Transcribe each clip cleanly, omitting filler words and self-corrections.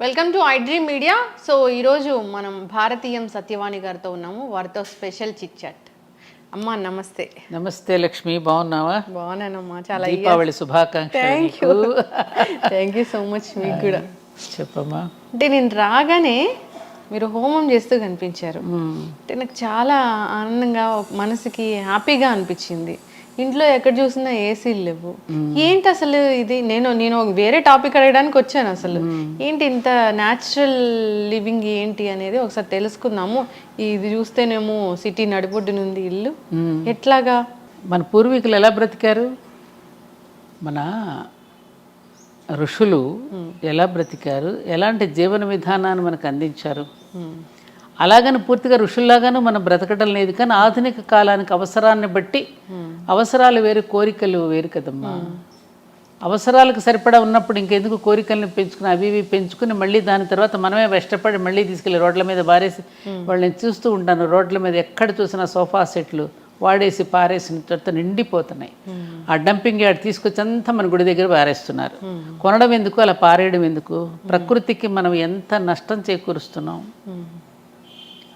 Welcome to iDream media. So ఈరోజు మనం భారతీయం సత్యవాణి గారితో ఉన్నాము. వారితో స్పెషల్ చిట్ చాట్. అమ్మా నమస్తే. నమస్తే లక్ష్మి, బాగున్నావా? బాగున్నానమ్మా, చాలా దీపావళి శుభాకాంక్షలు. Thank you so much. మీకు కూడా చెప్పమ్మా. అంటే నేను రాగానే మీరు హోమం చేస్తూ కనిపించారు. అంటే నాకు చాలా ఆనందంగా, మనసుకి హ్యాపీగా అనిపించింది. ఇంట్లో ఎక్కడ చూసినా ఏసీలు లేవు. ఏంటి అసలు ఇది? నేను వేరే టాపిక్ అడగడానికి వచ్చాను. అసలు ఏంటి ఇంత న్యాచురల్ లివింగ్ ఏంటి అనేది ఒకసారి తెలుసుకుందాము. ఇది చూస్తేనేమో సిటీ నడిబొడ్డునుంది ఇల్లు, ఎట్లాగా? మన పూర్వీకులు ఎలా బ్రతికారు, మన ఋషులు ఎలా బ్రతికారు, ఎలాంటి జీవన విధానాన్ని మనకు అందించారు, అలాగని పూర్తిగా ఋషుల్లాగాను మనం బ్రతకడం లేదు. కానీ ఆధునిక కాలానికి అవసరాన్ని బట్టి, అవసరాలు వేరు కోరికలు వేరు కదమ్మా. అవసరాలకు సరిపడా ఉన్నప్పుడు ఇంకెందుకు కోరికల్ని పెంచుకుని అవి ఇవి పెంచుకుని మళ్ళీ దాని తర్వాత మనమే కష్టపడి మళ్ళీ తీసుకెళ్ళి రోడ్ల మీద బారేసి వాళ్ళని చూస్తూ ఉంటాను. రోడ్ల మీద ఎక్కడ చూసినా సోఫా సెట్లు వాడేసి పారేసిన తర్వాత నిండిపోతున్నాయి. ఆ డంపింగ్ యార్డ్ తీసుకొచ్చి అంతా మన గుడి దగ్గర పారేస్తున్నారు. కొనడం ఎందుకు, అలా పారేయడం ఎందుకు? ప్రకృతికి మనం ఎంత నష్టం చేకూరుస్తున్నాం.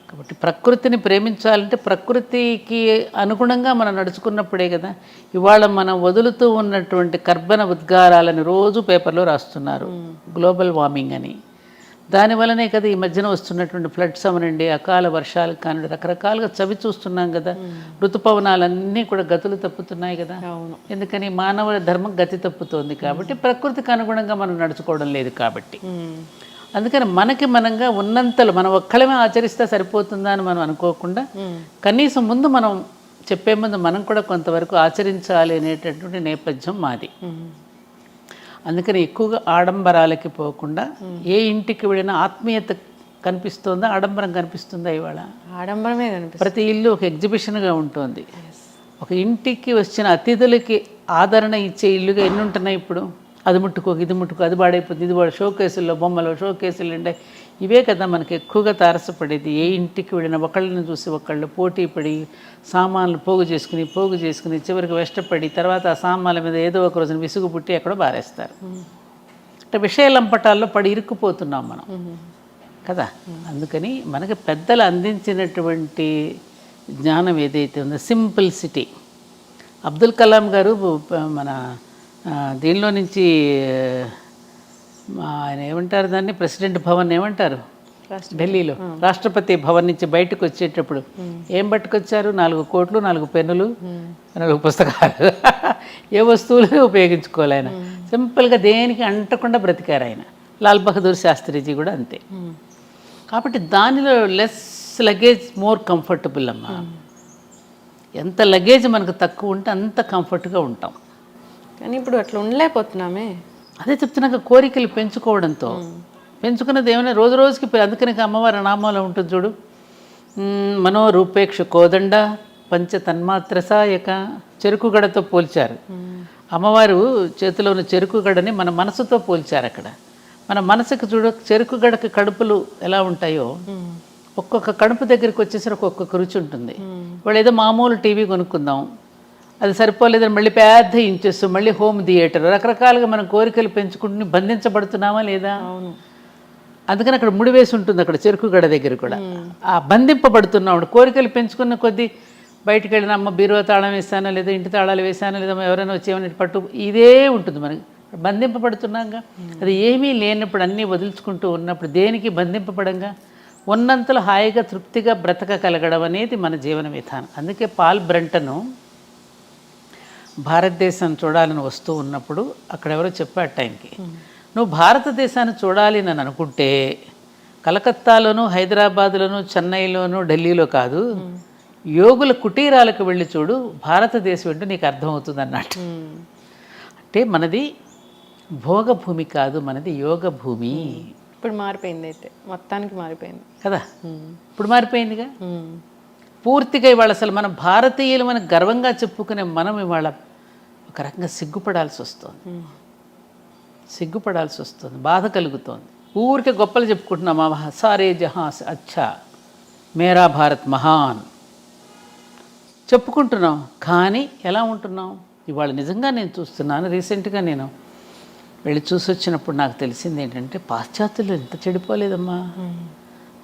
కాబట్టి ప్రకృతిని ప్రేమించాలంటే ప్రకృతికి అనుగుణంగా మనం నడుచుకున్నప్పుడే కదా. ఇవాళ మనం వదులుతూ ఉన్నటువంటి కర్బన ఉద్గారాలని రోజు పేపర్లో రాస్తున్నారు, గ్లోబల్ వార్మింగ్ అని. దానివల్లనే కదా ఈ మధ్యన వస్తున్నటువంటి ఫ్లడ్స్ అవనండి, అకాల వర్షాలు కానివ్వండి, రకరకాలుగా చవి చూస్తున్నాం కదా. ఋతుపవనాలన్నీ కూడా గతులు తప్పుతున్నాయి కదా. ఎందుకని మానవ ధర్మం గతి తప్పుతోంది కాబట్టి, ప్రకృతికి అనుగుణంగా మనం నడుచుకోవడం లేదు కాబట్టి. అందుకని మనకి మనంగా ఉన్నంతలో మనం ఒక్కళ్ళమే ఆచరిస్తే సరిపోతుందా అని మనం అనుకోకుండా, కనీసం ముందు మనం చెప్పే ముందు మనం కూడా కొంతవరకు ఆచరించాలి అనేటటువంటి నేపథ్యం మాది. అందుకని ఎక్కువగా ఆడంబరాలకి పోకుండా, ఏ ఇంటికి వెళ్ళినా ఆత్మీయత కనిపిస్తుందా, ఆడంబరం కనిపిస్తుందా? ఇవాళ ఆడంబరమే కనిపిస్తుంది. ప్రతి ఇల్లు ఒక ఎగ్జిబిషన్గా ఉంటుంది. ఒక ఇంటికి వచ్చిన అతిథులకి ఆదరణ ఇచ్చే ఇల్లుగా ఎన్ని ఉంటున్నాయి ఇప్పుడు. అది ముట్టుకో, ఇది ముట్టుకో, అది పాడైపోతుంది, ఇది వాడు షోకేసుల్లో బొమ్మలు, షోకేసులు ఉండే ఇవే కదా మనకి ఎక్కువగా తారసపడేది. ఏ ఇంటికి వెళ్ళినా ఒకళ్ళని చూసి ఒకళ్ళు పోటీ పడి సామాన్లు పోగు చేసుకుని చివరికి వెష్టపడి తర్వాత ఆ సామాన్ల మీద ఏదో ఒక రోజున విసుగు పుట్టి ఎక్కడో బారేస్తారు. అంటే విషయలంపటాల్లో పడి ఇరుక్కుపోతున్నాం మనం కదా. అందుకని మనకి పెద్దలు అందించినటువంటి జ్ఞానం ఏదైతే ఉందో, సింప్లిసిటీ. అబ్దుల్ కలాం గారు మన దీనిలో నుంచి ఆయన ఏమంటారు దాన్ని, ప్రెసిడెంట్ భవన్ ఏమంటారు, ఢిల్లీలో రాష్ట్రపతి భవన్ నుంచి బయటకు వచ్చేటప్పుడు ఏం పట్టుకొచ్చారు? 4 కోట్లు, 4 పెన్నులు, 4 పుస్తకాలు. ఏ వస్తువులు ఉపయోగించుకోవాలి ఆయన. సింపుల్గా దేనికి అంటకుండా బ్రతికారు ఆయన. లాల్ బహదూర్ శాస్త్రిజీ కూడా అంతే. కాబట్టి దానిలో లెస్ లగేజ్ మోర్ కంఫర్టబుల్ అమ్మా. ఎంత లగేజ్ మనకు తక్కువ ఉంటే అంత కంఫర్ట్గా ఉంటాం. కానీ ఇప్పుడు అట్లా ఉండలేకపోతున్నామే. అదే చెప్తున్నాక కోరికలు పెంచుకోవడంతో పెంచుకున్నది ఏమైనా రోజు రోజుకి. అందుకని అమ్మవారి నామాలో ఉంటుంది చూడు, మనోరూపేక్ష కోదండ పంచ తన్మాత్ర సాయక. చెరుకు గడతో పోల్చారు. అమ్మవారు చేతిలో ఉన్న చెరుకు గడని మన మనసుతో పోల్చారు. అక్కడ మన మనసుకు చూడు, చెరుకు గడకి కడుపులు ఎలా ఉంటాయో, ఒక్కొక్క కడుపు దగ్గరికి వచ్చేసరికి ఒక్కొక్క రుచి ఉంటుంది. వాళ్ళు ఏదో మామూలు టీవీ కొనుక్కుందాం, అది సరిపోలేదని మళ్ళీ పెద్ద ఇంచెస్, మళ్ళీ హోమ్ థియేటర్, రకరకాలుగా మనం కోరికలు పెంచుకుంటూ బంధించబడుతున్నామా లేదా? అందుకని అక్కడ ముడివేసి ఉంటుంది, అక్కడ చెరుకు గడ దగ్గర కూడా. ఆ బంధింపబడుతున్నాడు. కోరికలు పెంచుకున్న కొద్దీ బయటికి వెళ్ళిన అమ్మ బీరువా తాళం వేసానో లేదా ఇంటి తాళాలు వేసానో లేదా ఎవరైనా వచ్చేమని పట్టు, ఇదే ఉంటుంది మనకి. బంధింపబడుతున్నాగా. అది ఏమీ లేనప్పుడు, అన్నీ వదులుచుకుంటూ ఉన్నప్పుడు దేనికి బంధింపబడంగా ఉన్నంతలో హాయిగా తృప్తిగా బ్రతకగలగడం అనేది మన జీవన విధానం. అందుకే పాల్ బ్రంటను భారతదేశం చూడాలని వస్తూ ఉన్నప్పుడు అక్కడ ఎవరో చెప్పాడు టైంకి, నువ్వు భారతదేశాన్ని చూడాలి అని అనుకుంటే కలకత్తాలోను, హైదరాబాద్లోను, చెన్నైలోను, ఢిల్లీలో కాదు, యోగుల కుటీరాలకు వెళ్ళి చూడు, భారతదేశం ఏంటో నీకు అర్థమవుతుంది అన్నట్టు. అంటే మనది భోగభూమి కాదు, మనది యోగ భూమి. ఇప్పుడు మారిపోయింది, అయితే మొత్తానికి మారిపోయింది కదా. ఇప్పుడు మారిపోయిందిగా పూర్తిగా. ఇవాళ అసలు మన భారతీయులు మనం గర్వంగా చెప్పుకునే మనం ఇవాళ ఒక రకంగా సిగ్గుపడాల్సి వస్తుంది, బాధ కలుగుతోంది. ఊరికే గొప్పలు చెప్పుకుంటున్నాం, సారే జహాం అచ్చా మేరా భారత్ మహాన్ చెప్పుకుంటున్నాం. కానీ ఎలా ఉంటున్నాం ఇవాళ? నిజంగా నేను చూస్తున్నాను, రీసెంట్గా నేను వెళ్ళి చూసి వచ్చినప్పుడు నాకు తెలిసింది ఏంటంటే పాశ్చాత్యులు ఎంత చెడిపోలేదమ్మా.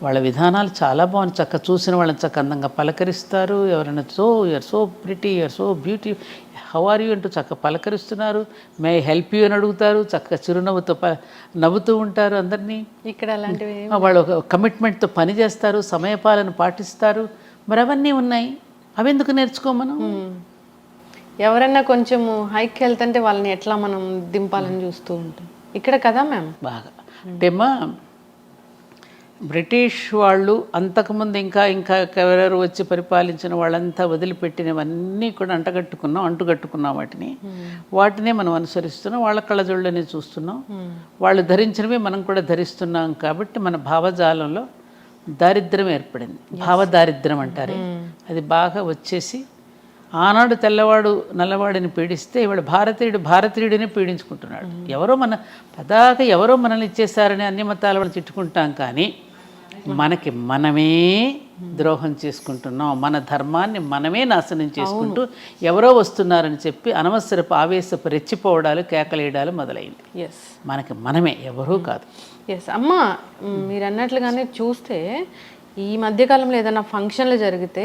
వాళ్ళ విధానాలు చాలా బాగుంది. చక్క చూసిన వాళ్ళని చక్క అందంగా పలకరిస్తారు. ఎవరైనా you're so pretty, you're so beauty, how are you అంటూ చక్క పలకరిస్తున్నారు. మే హెల్ప్ యూ అని అడుగుతారు. చక్క చిరునవ్వుతో నవ్వుతూ ఉంటారు అందరినీ. ఇక్కడ అలాంటివి వాళ్ళు ఒక కమిట్మెంట్తో పని చేస్తారు, సమయపాలన పాటిస్తారు. మరి అవన్నీ ఉన్నాయి, అవి ఎందుకు నేర్చుకోమను? ఎవరన్నా కొంచెం హైక్ వెళ్తుంటే వాళ్ళని ఎట్లా మనం దింపాలని చూస్తూ ఉంటాం ఇక్కడ కదా మ్యామ్. బాగా అంటేమ్మా బ్రిటిష్ వాళ్ళు అంతకుముందు ఇంకా ఎవరెవరు వచ్చి పరిపాలించిన వాళ్ళంతా వదిలిపెట్టినవన్నీ కూడా అంటుకట్టుకున్నాం వాటినే మనం అనుసరిస్తున్నాం. వాళ్ళ కళ్ళజోళ్ళని చూస్తున్నాం. వాళ్ళు ధరించినవి మనం కూడా ధరిస్తున్నాం. కాబట్టి మన భావజాలంలో దారిద్ర్యం ఏర్పడింది. భావదారిద్ర్యం అంటారే, అది బాగా వచ్చేసి ఆనాడు తెల్లవాడు నల్లవాడిని పీడిస్తే ఇవాళ భారతీయుడిని పీడించుకుంటున్నాడు. ఎవరో మనల్ని ఇచ్చేసారని అన్ని మతాల వాళ్ళు తిట్టుకుంటాం, కానీ మనకి మనమే ద్రోహం చేసుకుంటున్నాం. మన ధర్మాన్ని మనమే నాశనం చేసుకుంటూ ఎవరో వస్తున్నారని చెప్పి అనవసరపు ఆవేశపు రెచ్చిపోవడాలు, కేకలేయడాలు మొదలైంది. మనకి మనమే, ఎవరూ కాదు. అమ్మ మీరు అన్నట్లుగానే చూస్తే ఈ మధ్యకాలంలో ఏదైనా ఫంక్షన్లు జరిగితే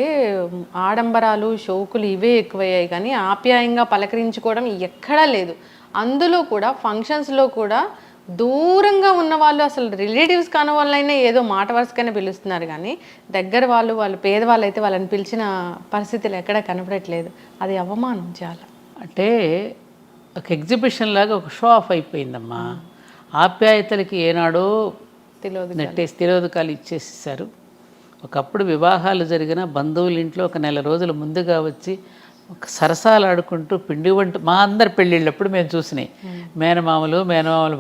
ఆడంబరాలు, షోకులు ఇవే ఎక్కువయ్యాయి, కానీ ఆప్యాయంగా పలకరించుకోవడం ఎక్కడా లేదు. అందులో కూడా ఫంక్షన్స్లో కూడా దూరంగా ఉన్న వాళ్ళు, అసలు రిలేటివ్స్ కాని వాళ్ళైనా ఏదో మాట వరుసకైనా పిలుస్తున్నారు, కానీ దగ్గర వాళ్ళు పేదవాళ్ళు అయితే వాళ్ళని పిలిచిన పరిస్థితులు ఎక్కడా కనపడట్లేదు. అది అవమానం చాలా. అంటే ఒక ఎగ్జిబిషన్ లాగా ఒక షో ఆఫ్ అయిపోయిందమ్మా. ఆప్యాయతలకి ఏనాడో తిలోదకాలు ఇచ్చేసేసారు. ఒకప్పుడు వివాహాలు జరిగిన బంధువుల ఇంట్లో ఒక నెల రోజుల ముందుగా వచ్చి ఒక సరసాలు ఆడుకుంటూ పిండి వంట, మా అందరి పెళ్ళిళ్ళప్పుడు మేము చూసినాయి. మేనమామల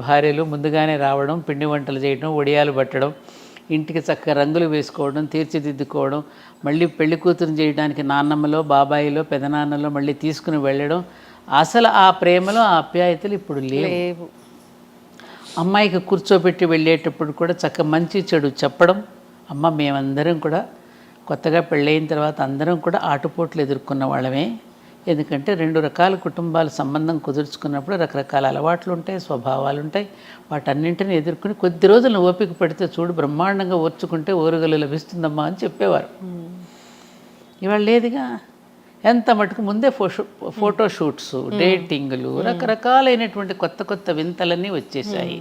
భార్యలు ముందుగానే రావడం, పిండి వంటలు చేయడం, ఒడియాలు పట్టడం, ఇంటికి చక్కగా రంగులు వేసుకోవడం, తీర్చిదిద్దుకోవడం, మళ్ళీ పెళ్లి కూతురు చేయడానికి నాన్నమ్మలో, బాబాయిలో, పెదనాన్నలో మళ్ళీ తీసుకుని వెళ్ళడం. అసలు ఆ ప్రేమలో ఆ ఆప్యాయతలు ఇప్పుడు లేవు. అమ్మాయికి కూర్చోబెట్టి వెళ్ళేటప్పుడు కూడా చక్క మంచి చెడు చెప్పడం. అమ్మ మేమందరం కూడా కొత్తగా పెళ్ళయిన తర్వాత అందరం కూడా ఆటుపోట్లు ఎదుర్కొన్న వాళ్ళమే. ఎందుకంటే 2 రకాల కుటుంబాల సంబంధం కుదుర్చుకున్నప్పుడు రకరకాల అలవాట్లు ఉంటాయి, స్వభావాలు ఉంటాయి. వాటన్నింటిని ఎదుర్కొని కొద్ది రోజులు ఓపిక పడితే చూడు బ్రహ్మాండంగా ఓర్చుకుంటే ఓరుగలు లభిస్తుందమ్మా అని చెప్పేవారు. ఇవాళ లేదుగా. ఎంత మటుకు ముందే ఫోటోషూట్స్, డేటింగ్లు, రకరకాలైనటువంటి కొత్త వింతలన్నీ వచ్చేసాయి.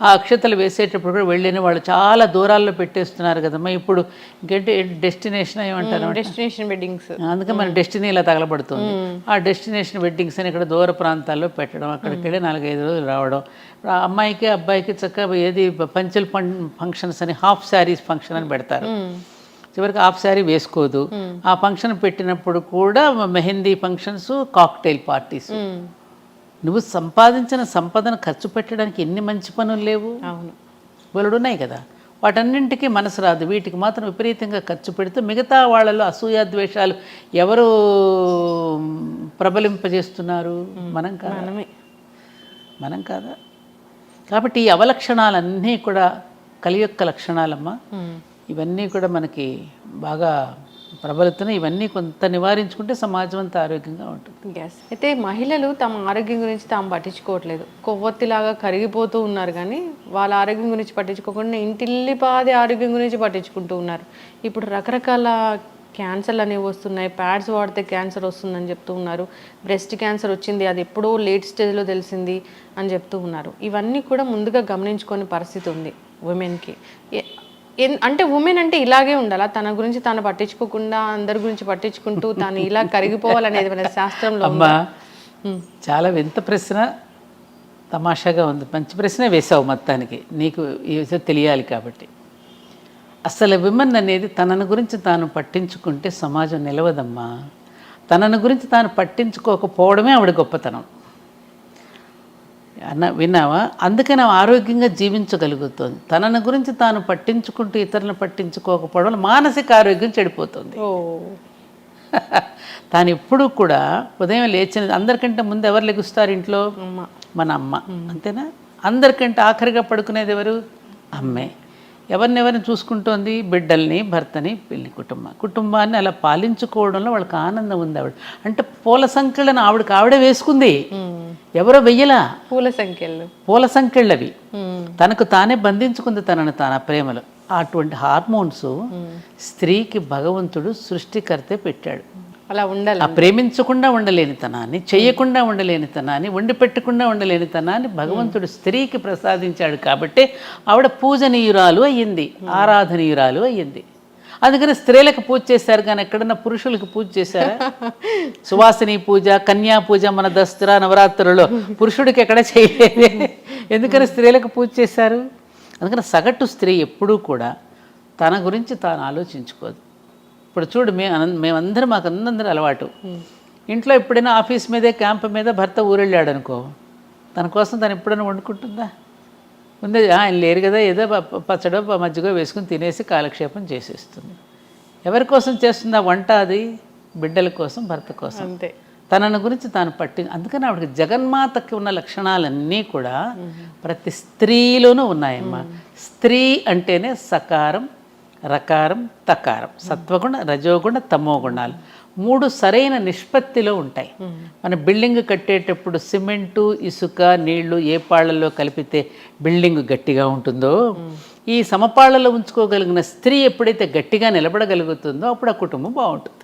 ఆ అక్షతలు వేసేటప్పుడు కూడా వెళ్ళిన వాళ్ళు చాలా దూరాల్లో పెట్టేస్తున్నారు కదమ్మా. ఇప్పుడు ఇంకేంటి డెస్టినేషన్ ఏమంటారు, డెస్టినేషన్ వెడ్డింగ్స్. అందుకే మన డెస్టినీ ఇలా తగలబడుతుంది. ఆ డెస్టినేషన్ వెడ్డింగ్స్ అని ఇక్కడ దూర ప్రాంతాల్లో పెట్టడం, అక్కడికి వెళ్ళి 4-5 రోజులు రావడం. అమ్మాయికి అబ్బాయికి చక్కగా ఏది పంచల్ ఫంక్షన్స్ అని హాఫ్ శారీస్ ఫంక్షన్ అని పెడతారు. చివరికి హాఫ్ శారీ వేసుకోదు. ఆ ఫంక్షన్ పెట్టినప్పుడు కూడా మెహందీ ఫంక్షన్స్, కాక్టైల్ పార్టీస్. నువ్వు సంపాదించిన సంపదను ఖర్చు పెట్టడానికి ఎన్ని మంచి పనులు లేవు? అవును, బోలెడున్నాయి కదా. వాటన్నింటికీ మనసు రాదు. వీటికి మాత్రం విపరీతంగా ఖర్చు పెడితే మిగతా వాళ్ళలో అసూయాద్వేషాలు ఎవరు ప్రబలింపజేస్తున్నారు? మనం కాదా? కాబట్టి ఈ అవలక్షణాలన్నీ కూడా కలియొక్క లక్షణాలమ్మా. ఇవన్నీ కూడా మనకి బాగా ప్రబలుతున్నాయి. ఇవన్నీ కొంత నివారించుకుంటే సమాజం అంతా ఆరోగ్యంగా ఉంటుంది. అయితే మహిళలు తమ ఆరోగ్యం గురించి తాము పట్టించుకోవట్లేదు. కొవ్వొత్తిలాగా కరిగిపోతూ ఉన్నారు, కానీ వాళ్ళ ఆరోగ్యం గురించి పట్టించుకోకుండా ఇంటిల్లిపాది ఆరోగ్యం గురించి పట్టించుకుంటూ ఉన్నారు. ఇప్పుడు రకరకాల క్యాన్సర్లు అనేవి వస్తున్నాయి. ప్యాడ్స్ వాడితే క్యాన్సర్ వస్తుందని చెప్తూ ఉన్నారు. బ్రెస్ట్ క్యాన్సర్ వచ్చింది, అది ఎప్పుడో లేట్ స్టేజ్లో తెలిసింది అని చెప్తూ ఉన్నారు. ఇవన్నీ కూడా ముందుగా గమనించుకునే పరిస్థితి ఉంది ఉమెన్కి. అంటే ఉమెన్ అంటే ఇలాగే ఉండాలా? తన గురించి తాను పట్టించుకోకుండా అందరి గురించి పట్టించుకుంటూ తాను ఇలా కరిగిపోవాలనేది మన శాస్త్రంలో. అమ్మా చాలా వింత ప్రశ్న, తమాషాగా ఉంది. మంచి ప్రశ్నే వేసావు. మొత్తానికి నీకు ఈ విషయం తెలియాలి కాబట్టి. అసలు విమెన్ అనేది తనను గురించి తాను పట్టించుకుంటే సమాజం నిలవదమ్మా. తనను గురించి తాను పట్టించుకోకపోవడమే ఆవిడ గొప్పతనం. విన్నావా? అందుకని ఆరోగ్యంగా జీవించగలుగుతుంది. తనను గురించి తాను పట్టించుకుంటూ ఇతరులను పట్టించుకోకపోవడం మానసిక ఆరోగ్యం చెడిపోతుంది. తాను ఎప్పుడూ కూడా ఉదయం లేచిన అందరికంటే ముందు ఎవరు లెగుస్తారు ఇంట్లో? మన అమ్మ. అంతేనా? అందరికంటే ఆఖరిగా పడుకునేది ఎవరు? అమ్మే. ఎవరినెవరిని చూసుకుంటోంది? బిడ్డల్ని, భర్తని, పెళ్లి కుటుంబాన్ని అలా పాలించుకోవడంలో వాళ్ళకి ఆనందం ఉంది. ఆవిడ అంటే పూల సంఖ్యలను ఆవిడకి వేసుకుంది, ఎవరో వెయ్యలా. పూల సంఖ్యలు అవి తనకు తానే బంధించుకుంది తనను తాను ఆ ప్రేమలో. అటువంటి హార్మోన్స్ స్త్రీకి భగవంతుడు సృష్టికర్తే పెట్టాడు. అలా ఉండాలి. ఆ ప్రేమించకుండా ఉండలేని తనాన్ని, చెయ్యకుండా ఉండలేని తనాన్ని, వండి పెట్టకుండా ఉండలేని తనాన్ని భగవంతుడు స్త్రీకి ప్రసాదించాడు. కాబట్టి ఆవిడ పూజనీయురాలు అయ్యింది, ఆరాధనీయురాలు అయ్యింది. అందుకని స్త్రీలకు పూజ చేశారు, కానీ ఎక్కడన్నా పురుషులకు పూజ చేశారా? సువాసిని పూజ, కన్యా పూజ మన దసరా నవరాత్రులలో పురుషుడికి ఎక్కడ చేయలేదు. ఎందుకని స్త్రీలకు పూజ చేశారు? అందుకని సగటు స్త్రీ ఎప్పుడూ కూడా తన గురించి తాను ఆలోచించుకోదు. ఇప్పుడు చూడు, మేమందరం మాకు అందరూ అలవాటు. ఇంట్లో ఎప్పుడైనా ఆఫీస్ మీదే క్యాంప్ మీద భర్త ఊరెళ్ళాడు అనుకో, తన కోసం తను ఎప్పుడైనా వండుకుంటుందా? ముందే ఆయన లేరు కదా, ఏదో పచ్చడో మజ్జిగో వేసుకుని తినేసి కాలక్షేపం చేసేస్తుంది. ఎవరి కోసం చేస్తుందా వంట? అది బిడ్డల కోసం, భర్త కోసం. అంతే. తనను గురించి తాను అందుకని ఆవిడకి జగన్మాతకి ఉన్న లక్షణాలన్నీ కూడా ప్రతి స్త్రీలోనూ ఉన్నాయమ్మా. స్త్రీ అంటేనే సకారం, రకారం, తకారం, సత్వగుణ, రజోగుణ, తమోగుణాలు 3 సరైన నిష్పత్తిలో ఉంటాయి. మన బిల్డింగ్ కట్టేటప్పుడు సిమెంటు, ఇసుక, నీళ్లు ఏ పాళ్లలో కలిపితే బిల్డింగ్ గట్టిగా ఉంటుందో, ఈ సమపాళ్లలో ఉంచుకోగలిగిన స్త్రీ ఎప్పుడైతే గట్టిగా నిలబడగలుగుతుందో అప్పుడు ఆ కుటుంబం బాగుంటుంది.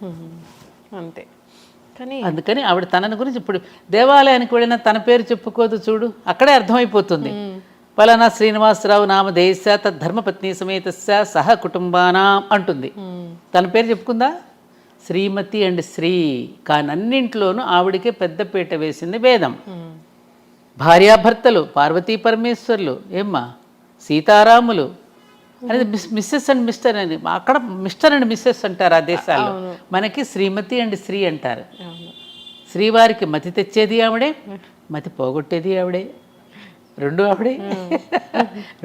అంతే. కానీ అందుకని ఆవిడ తనని గురించి ఇప్పుడు దేవాలయానికి వెళ్ళినా తన పేరు చెప్పుకోదు చూడు, అక్కడే అర్థమైపోతుంది. పలానా శ్రీనివాసరావు నామధేయస్య తద్ధర్మపత్ని సమేతస్య సహ కుటుంబానాం అంటుంది. తన పేరు చెప్పుకుందా? శ్రీమతి అండ్ శ్రీ. కానీ అన్నింట్లోనూ ఆవిడికే పెద్దపీట వేసింది వేదం. భార్యాభర్తలు, పార్వతీ పరమేశ్వర్లు, ఏమ్మా సీతారాములు అనేది మిస్సెస్ అండ్ మిస్టర్ అని. అక్కడ మిస్టర్ అండ్ మిస్సెస్ అంటారు ఆ దేశాల్లో, మనకి శ్రీమతి అండ్ శ్రీ అంటారు. శ్రీవారికి మతి తెచ్చేది ఆవిడే, మతి పోగొట్టేది ఆవిడే, రెండు ఆవిడే.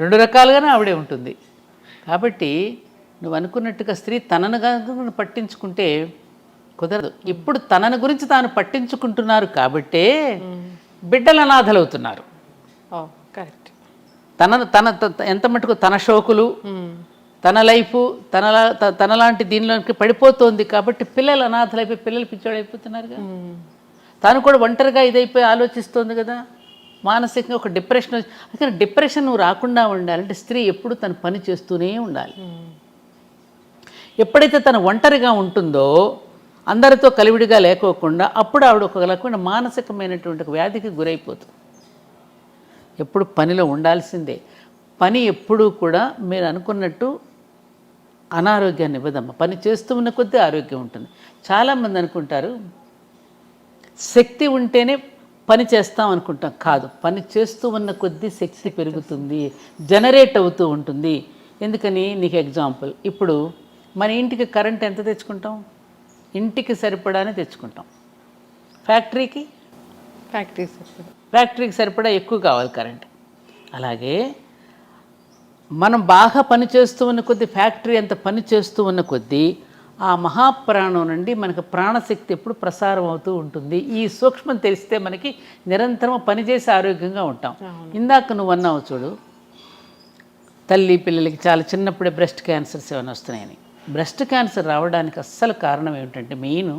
2 రకాలుగానే ఆవిడే ఉంటుంది. కాబట్టి నువ్వు అనుకున్నట్టుగా స్త్రీ తనను పట్టించుకుంటే కుదరదు. ఇప్పుడు తనను గురించి తాను పట్టించుకుంటున్నారు కాబట్టే బిడ్డలు అనాథలవుతున్నారు. కరెక్ట్. తన ఎంత మటుకు తన షోకులు, తన లైఫ్, తనలాంటి దీనిలోకి పడిపోతుంది కాబట్టి పిల్లలు అనాథలైపోయి పిల్లలు పిచ్చోడు అయిపోతున్నారుగా. తను కూడా ఒంటరిగా ఇదైపోయి ఆలోచిస్తోంది కదా, మానసికంగా ఒక డిప్రెషన్. అందుకని డిప్రెషన్ నువ్వు రాకుండా ఉండాలంటే స్త్రీ ఎప్పుడు తన పని చేస్తూనే ఉండాలి. ఎప్పుడైతే తను ఒంటరిగా ఉంటుందో, అందరితో కలివిడిగా లేకోకుండా, అప్పుడు ఆవిడ ఒక రకమైన మానసికమైనటువంటి వ్యాధికి గురైపోతుంది. ఎప్పుడు పనిలో ఉండాల్సిందే. పని ఎప్పుడూ కూడా మీరు అనుకున్నట్టు అనారోగ్యాన్ని ఇవ్వదమ్మా. పని చేస్తూ ఉన్న కొద్దీ ఆరోగ్యం ఉంటుంది. చాలామంది అనుకుంటారు శక్తి ఉంటేనే పని చేస్తాం అనుకుంటాం. కాదు, పని చేస్తూ ఉన్న కొద్దీ శక్తి పెరుగుతుంది, జనరేట్ అవుతూ ఉంటుంది. ఎందుకని నీకు ఎగ్జాంపుల్, ఇప్పుడు మన ఇంటికి కరెంట్ ఎంత తెచ్చుకుంటాం? ఇంటికి సరిపడానే తెచ్చుకుంటాం. ఫ్యాక్టరీకి సరిపడా ఎక్కువ కావాలి కరెంట్. అలాగే మనం బాగా పని చేస్తూ ఉన్న కొద్దీ, ఫ్యాక్టరీ అంత పని చేస్తూ ఉన్న కొద్దీ ఆ మహాప్రాణం నుండి మనకు ప్రాణశక్తి ఎప్పుడు ప్రసారం అవుతూ ఉంటుంది. ఈ సూక్ష్మం తెలిస్తే మనకి నిరంతరం పనిచేసి ఆరోగ్యంగా ఉంటాం. ఇందాక నువ్వు అన్నావు చూడు, తల్లి పిల్లలకి చాలా చిన్నప్పుడే బ్రెస్ట్ క్యాన్సర్స్ ఏమైనా వస్తున్నాయని. బ్రెస్ట్ క్యాన్సర్ రావడానికి అస్సలు కారణం ఏమిటంటే మెయిన్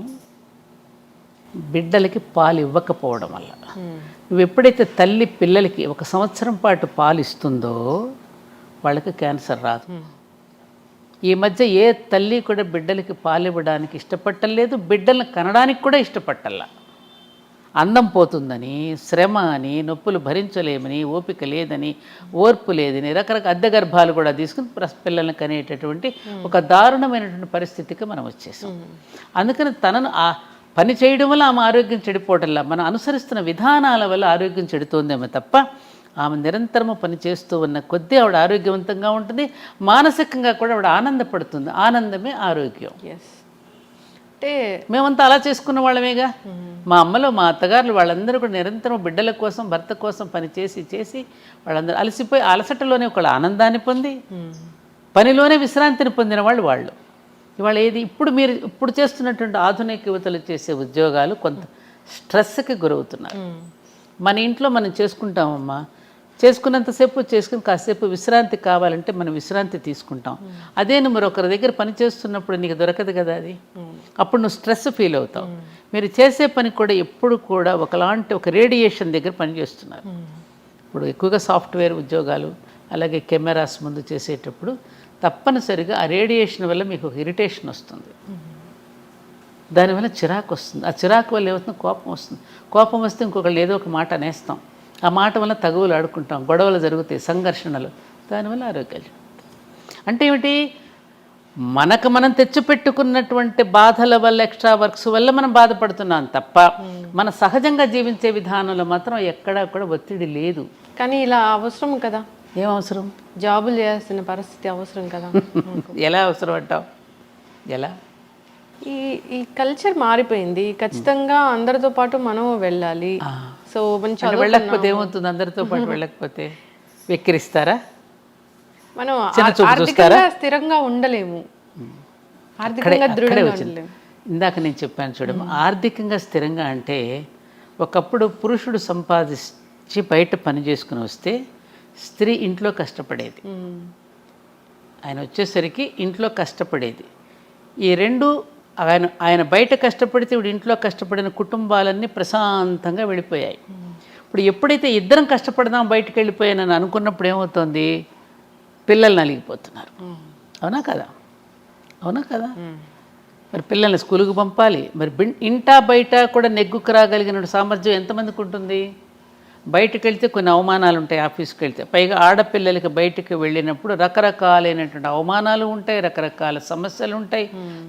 బిడ్డలకి పాలు ఇవ్వకపోవడం వల్ల. నువ్వు ఎప్పుడైతే తల్లి పిల్లలకి 1 సంవత్సరం పాటు పాలు ఇస్తుందో వాళ్ళకి క్యాన్సర్ రాదు. ఈ మధ్య ఏ తల్లి కూడా బిడ్డలకి పాలు ఇవ్వడానికి ఇష్టపట్టలేదు, బిడ్డలను కనడానికి కూడా ఇష్టపట్టల్లా. అందం పోతుందని, శ్రమ అని, నొప్పులు భరించలేమని, ఓపిక లేదని, ఓర్పు లేదని, రకరకాల అద్దె గర్భాలు కూడా తీసుకుని పిల్లల్ని కనేటటువంటి ఒక దారుణమైనటువంటి పరిస్థితికి మనం వచ్చేసాం. అందుకని తనను ఆ పని చేయడం వల్ల ఆమె ఆరోగ్యం చెడిపోవటంలా, మనం అనుసరిస్తున్న విధానాల వల్ల ఆరోగ్యం చెడుతోందేమో తప్ప, ఆమె నిరంతరము పని చేస్తూ ఉన్న కొద్దీ ఆవిడ ఆరోగ్యవంతంగా ఉంటుంది. మానసికంగా కూడా ఆవిడ ఆనందపడుతుంది. ఆనందమే ఆరోగ్యం. అంటే మేమంతా అలా చేసుకున్న వాళ్ళమేగా. మా అమ్మలు, మా అత్తగారులు వాళ్ళందరూ కూడా నిరంతరం బిడ్డల కోసం, భర్త కోసం పని చేసి వాళ్ళందరూ అలసిపోయి అలసటలోనే ఒక ఆనందాన్ని పొంది పనిలోనే విశ్రాంతిని పొందిన వాళ్ళు. ఇవాళ ఏది ఇప్పుడు చేస్తున్నటువంటి ఆధునిక యువతలు చేసే ఉద్యోగాలు కొంత స్ట్రెస్కి గురవుతున్నారు. మన ఇంట్లో మనం చేసుకుంటామమ్మా, చేసుకున్నంతసేపు చేసుకుని కాసేపు విశ్రాంతి కావాలంటే మనం విశ్రాంతి తీసుకుంటాం. అదే నువ్వు మరొకరి దగ్గర పని చేస్తున్నప్పుడు నీకు దొరకదు కదా అది. అప్పుడు నువ్వు స్ట్రెస్ ఫీల్ అవుతావు. మీరు చేసే పని కూడా ఎప్పుడు కూడా ఒకలాంటి ఒక రేడియేషన్ దగ్గర పనిచేస్తున్నారు. ఇప్పుడు ఎక్కువగా సాఫ్ట్వేర్ ఉద్యోగాలు అలాగే కెమెరాస్ ముందు చేసేటప్పుడు తప్పనిసరిగా ఆ రేడియేషన్ వల్ల మీకు ఒక ఇరిటేషన్ వస్తుంది. దానివల్ల చిరాకు వస్తుంది. ఆ చిరాకు వల్ల ఏమవుతుంది, కోపం వస్తుంది. కోపం వస్తే ఇంకొకళ్ళు ఏదో ఒక మాట అనేస్తాం. ఆ మాట వల్ల తగువులు ఆడుకుంటాం, గొడవలు జరుగుతాయి, సంఘర్షణలు. దానివల్ల ఆరోగ్యాలు అంటే ఏమిటి, మనకు మనం తెచ్చిపెట్టుకున్నటువంటి బాధల వల్ల ఎక్స్ట్రా వర్క్స్ వల్ల మనం బాధపడుతున్నాం తప్ప మన సహజంగా జీవించే విధానంలో మాత్రం ఎక్కడా కూడా ఒత్తిడి లేదు. కానీ ఇలా అవసరం కదా, ఏం అవసరం, జాబులు చేయాల్సిన పరిస్థితి అవసరం కదా. ఎలా అవసరం అంటావు, ఎలా? ఈ కల్చర్ మారిపోయింది. ఖచ్చితంగా అందరితో పాటు మనం వెళ్ళాలి. సో మంచి వెళ్ళకపోతే ఏమవుతుంది, అందరితో పాటు వెళ్ళకపోతే వెక్కిరిస్తారా, మనం ఆర్థికంగా స్థిరంగా ఉండలేము, ఆర్థికంగా దృఢంగా ఉండలేము. ఇందాక నేను చెప్పాను చూడము, ఆర్థికంగా స్థిరంగా అంటే ఒకప్పుడు పురుషుడు సంపాదించి బయట పని చేసుకుని వస్తే స్త్రీ ఇంట్లో కష్టపడేది. ఆయన వచ్చేసరికి ఇంట్లో కష్టపడేది. ఈ రెండు ఆయన బయట కష్టపడితే ఇప్పుడు ఇంట్లో కష్టపడిన కుటుంబాలన్నీ ప్రశాంతంగా వెళ్ళిపోయాయి. ఇప్పుడు ఎప్పుడైతే ఇద్దరం కష్టపడదాం బయటకు వెళ్ళిపోయానని అనుకున్నప్పుడు ఏమవుతుంది, పిల్లలు నలిగిపోతున్నారు. అవునా కదా, అవునా కదా. మరి పిల్లల్ని స్కూల్కి పంపాలి. మరి ఇంటా బయట కూడా నెగ్గుకు రాగలిగిన సామర్థ్యం ఎంతమందికి ఉంటుంది? బయటకు వెళ్తే కొన్ని అవమానాలు ఉంటాయి, ఆఫీస్కి వెళ్తే. పైగా ఆడపిల్లలకి బయటకు వెళ్ళినప్పుడు రకరకాలైనటువంటి అవమానాలు ఉంటాయి, రకరకాల సమస్యలు ఉంటాయి,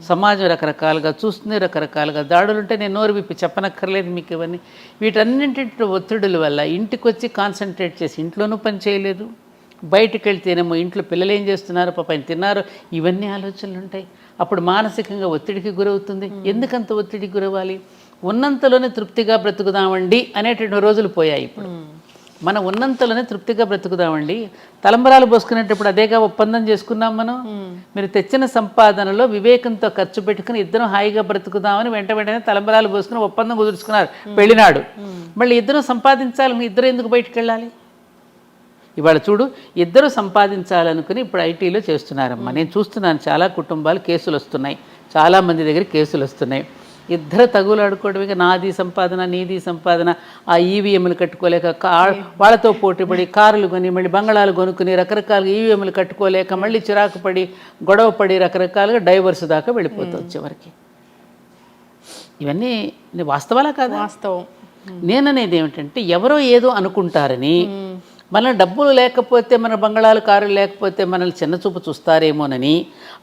సమాజం రకరకాలుగా చూస్తుంది, రకరకాలుగా దాడులు ఉంటాయి. నేను నోరు విప్పి చెప్పనక్కర్లేదు మీకు ఇవన్నీ. వీటన్నింటి ఒత్తిడుల వల్ల ఇంటికి వచ్చి కాన్సన్ట్రేట్ చేసి ఇంట్లోనూ పని చేయలేదు, బయటకు వెళ్తేనేమో ఇంట్లో పిల్లలు ఏం చేస్తున్నారు, పాపం తిన్నారు, ఇవన్నీ ఆలోచనలు ఉంటాయి. అప్పుడు మానసికంగా ఒత్తిడికి గురవుతుంది. ఎందుకంత ఒత్తిడికి గురవ్వాలి? ఉన్నంతలోనే తృప్తిగా బ్రతుకుదామండి అనేటువంటి రోజులు పోయాయి. ఇప్పుడు మనం ఉన్నంతలోనే తృప్తిగా బ్రతుకుదామండి. తలంబరాలు పోసుకునేటప్పుడు అదేగా ఒప్పందం చేసుకున్నాం మనం. మీరు తెచ్చిన సంపాదనలో వివేకంతో ఖర్చు పెట్టుకుని ఇద్దరం హాయిగా బ్రతుకుదామని వెంటనే తలంబరాలు పోసుకుని ఒప్పందం కుదుర్చుకున్నారు పెళ్ళినాడు. మళ్ళీ ఇద్దరం సంపాదించాలని ఇద్దరు ఎందుకు బయటకు వెళ్ళాలి? ఇవాళ చూడు, ఇద్దరు సంపాదించాలనుకుని ఇప్పుడు ఐటీలో చేస్తున్నారమ్మా. నేను చూస్తున్నాను చాలా కుటుంబాలు కేసులు వస్తున్నాయి, చాలామంది దగ్గర కేసులు వస్తున్నాయి. ఇద్దరు తగులాడుకోవడమే, నాది సంపాదన నీది సంపాదన. ఆ ఈవీఎంలు కట్టుకోలేక వాళ్ళతో పోటీపడి కారులు కొని మళ్ళీ బంగళాలు కొనుక్కుని రకరకాలుగా ఈవీఎంలు కట్టుకోలేక మళ్ళీ చిరాకు పడి గొడవ పడి రకరకాలుగా డైవర్స్ దాకా వెళ్ళిపోతుంది చివరికి. ఇవన్నీ వాస్తవాలా కాదా? వాస్తవం. నేననేది ఏమిటంటే, ఎవరో ఏదో అనుకుంటారని, మన డబ్బులు లేకపోతే, మన బంగళాలు కారులు లేకపోతే మనల్ని చిన్నచూపు చూస్తారేమోనని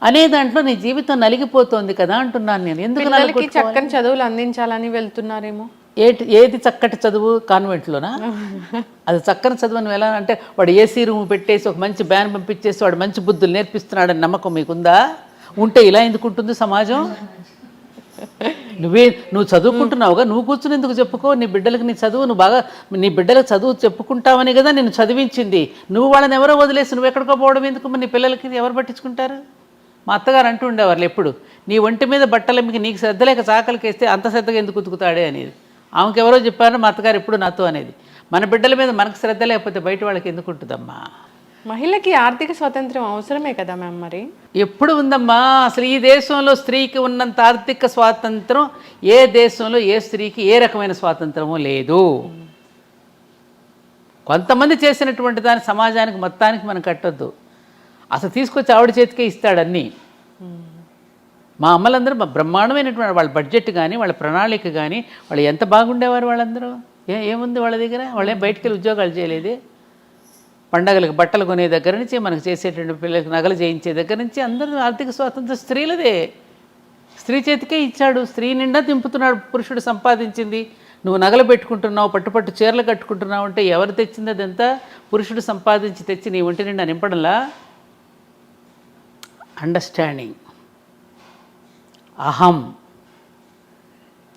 అనే దాంట్లో నీ జీవితం నలిగిపోతుంది కదా అంటున్నాను నేను. ఎందుకు చక్కని చదువులు అందించాలని వెళ్తున్నారేమో. ఏది చక్కటి చదువు? కాన్వెంట్లోనా? అది చక్కని చదువు అని ఎలా అంటే, వాడు ఏసీ రూమ్ పెట్టేసి ఒక మంచి బ్యాన్ పంపించేసి వాడు మంచి బుద్ధులు నేర్పిస్తున్నాడని నమ్మకం మీకుందా? ఉంటే ఇలా ఎందుకుంటుంది సమాజం? నువ్వు చదువుకుంటున్నావుగా, నువ్వు కూర్చుని ఎందుకు చెప్పుకో నీ బిడ్డలకు నీ చదువు. నువ్వు బాగా నీ బిడ్డలకు చదువు చెప్పుకుంటావని కదా నిన్ను చదివించింది. నువ్వు వాళ్ళని ఎవరో వదిలేసి నువ్వు ఎక్కడికో పోవడం ఎందుకు? మరి నీ పిల్లలకి ఎవరు పట్టించుకుంటారు? మా అత్తగారు అంటూ ఉండేవాళ్ళు ఎప్పుడు, నీ ఒంటి మీద బట్టలకి నీకు శ్రద్ధ లేక చాకలికి వేస్తే అంత శ్రద్ధగా ఎందుకు ఉతుకుతాడే అనేది. ఆమెకు ఎవరో చెప్పారో మా అత్తగారు ఎప్పుడు నాతో అనేది. మన బిడ్డల మీద మనకు శ్రద్ధ లేకపోతే బయట వాళ్ళకి ఎందుకు ఉంటుందమ్మా? మహిళకి ఆర్థిక స్వాతంత్ర్యం అవసరమే కదా మ్యామ్. మరి ఎప్పుడు ఉందమ్మా? అసలు ఈ దేశంలో స్త్రీకి ఉన్నంత ఆర్థిక స్వాతంత్రం ఏ దేశంలో ఏ స్త్రీకి ఏ రకమైన స్వాతంత్రము లేదు. కొంతమంది చేసినటువంటి దాన్ని సమాజానికి మొత్తానికి మనం కట్టొద్దు. అసలు తీసుకొచ్చి ఆవిడ చేతికే ఇస్తాడన్నీ. మా అమ్మలందరూ బ్రహ్మాండమైనటువంటి వాళ్ళ బడ్జెట్ కానీ వాళ్ళ ప్రణాళిక కానీ వాళ్ళు ఎంత బాగుండేవారు వాళ్ళందరూ. ఏముంది వాళ్ళ దగ్గర? వాళ్ళేం బయటికి వెళ్ళి ఉద్యోగాలు చేయలేదే. పండగలకు బట్టలు కొనే దగ్గర నుంచి మనకు చేసేటువంటి పిల్లలకు నగలు చేయించే దగ్గర నుంచి అందరూ ఆర్థిక స్వాతంత్రం స్త్రీలదే. స్త్రీ చేతికే ఇచ్చాడు. స్త్రీ నిండా దింపుతున్నాడు పురుషుడు సంపాదించింది. నువ్వు నగలు పెట్టుకుంటున్నావు, పట్టుపట్టు చీరలు కట్టుకుంటున్నావు అంటే ఎవరు తెచ్చింది? అదంతా పురుషుడు సంపాదించి తెచ్చి నీ ఒంటి నిండా నింపడంలా. అండర్స్టాండింగ్,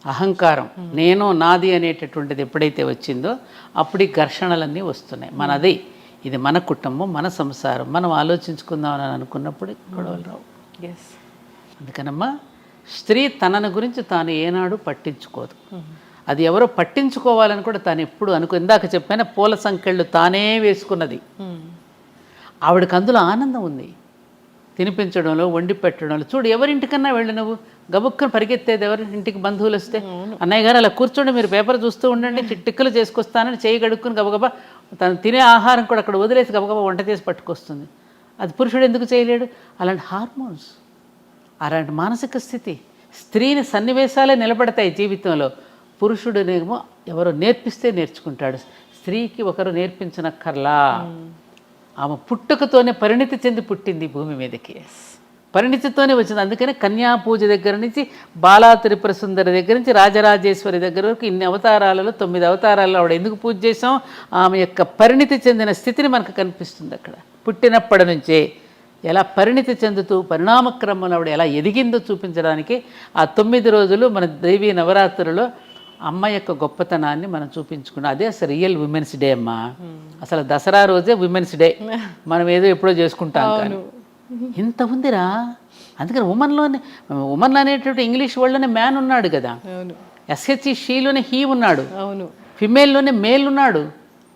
అహంకారం, నేను నాది అనేటటువంటిది ఎప్పుడైతే వచ్చిందో అప్పుడు ఈ ఘర్షణలన్నీ వస్తున్నాయి. మనది, ఇది మన కుటుంబం, మన సంసారం, మనం ఆలోచించుకుందామని అనుకున్నప్పుడు గొడవలు రావు. అందుకనమ్మా స్త్రీ తనను గురించి తాను ఏనాడు పట్టించుకోదు. అది ఎవరో పట్టించుకోవాలని కూడా తాను ఎప్పుడు ఇందాక చెప్పిన పూల సంకెళ్ళు తానే వేసుకున్నది. ఆవిడకి అందులో ఆనందం ఉంది, తినిపించడంలో, వండి పెట్టడంలో. చూడు, ఎవరింటికన్నా వెళ్ళి నువ్వు గబుక్కను పరిగెత్తేది ఎవరి ఇంటికి బంధువులు వస్తే, అన్నయ్య గారు అలా కూర్చోండి, మీరు పేపర్ చూస్తూ ఉండండి, టిక్కులు చేసుకొస్తానని చేయి గడుక్కుని గబగబా తను తినే ఆహారం కూడా అక్కడ వదిలేసి గబగబా వంట చేసి పట్టుకొస్తుంది. అది పురుషుడు ఎందుకు చేయలేడు? అలాంటి హార్మోన్స్, అలాంటి మానసిక స్థితి. స్త్రీని సన్నివేశాలే నిలబడతాయి జీవితంలో. పురుషుడునేమో ఎవరో నేర్పిస్తే నేర్చుకుంటాడు. స్త్రీకి ఒకరు నేర్పించనక్కర్లా. ఆమె పుట్టుకతోనే పరిణితి చెంది పుట్టింది భూమి మీదకి. పరిణితితోనే వచ్చింది. అందుకని కన్యా పూజ దగ్గర నుంచి బాలా త్రిపుర సుందరి దగ్గర నుంచి రాజరాజేశ్వరి దగ్గర వరకు ఇన్ని అవతారాలలో 9 అవతారాలలో ఆవిడ ఎందుకు పూజ చేసాం? ఆమె యొక్క పరిణితి చెందిన స్థితిని మనకు కనిపిస్తుంది అక్కడ. పుట్టినప్పటి నుంచే ఎలా పరిణితి చెందుతూ పరిణామక్రమంలో ఆవిడ ఎలా ఎదిగిందో చూపించడానికి ఆ 9 రోజులు మన దేవీ నవరాత్రులలో అమ్మ యొక్క గొప్పతనాన్ని మనం చూపించుకున్నాం. అదే అసలు రియల్ విమెన్స్ డే అమ్మా. అసలు దసరా రోజే విమెన్స్ డే, మనం ఏదో ఎప్పుడో చేసుకుంటాం కానీ ఇంత ఉందిరా. అందుకని ఉమన్లో అనేటువంటి ఇంగ్లీష్ వర్డ్లోనే మ్యాన్ ఉన్నాడు కదా, ఎస్హెచ్ఈ షీలోనే హీ ఉన్నాడు, ఫిమేల్లోనే మేల్ ఉన్నాడు.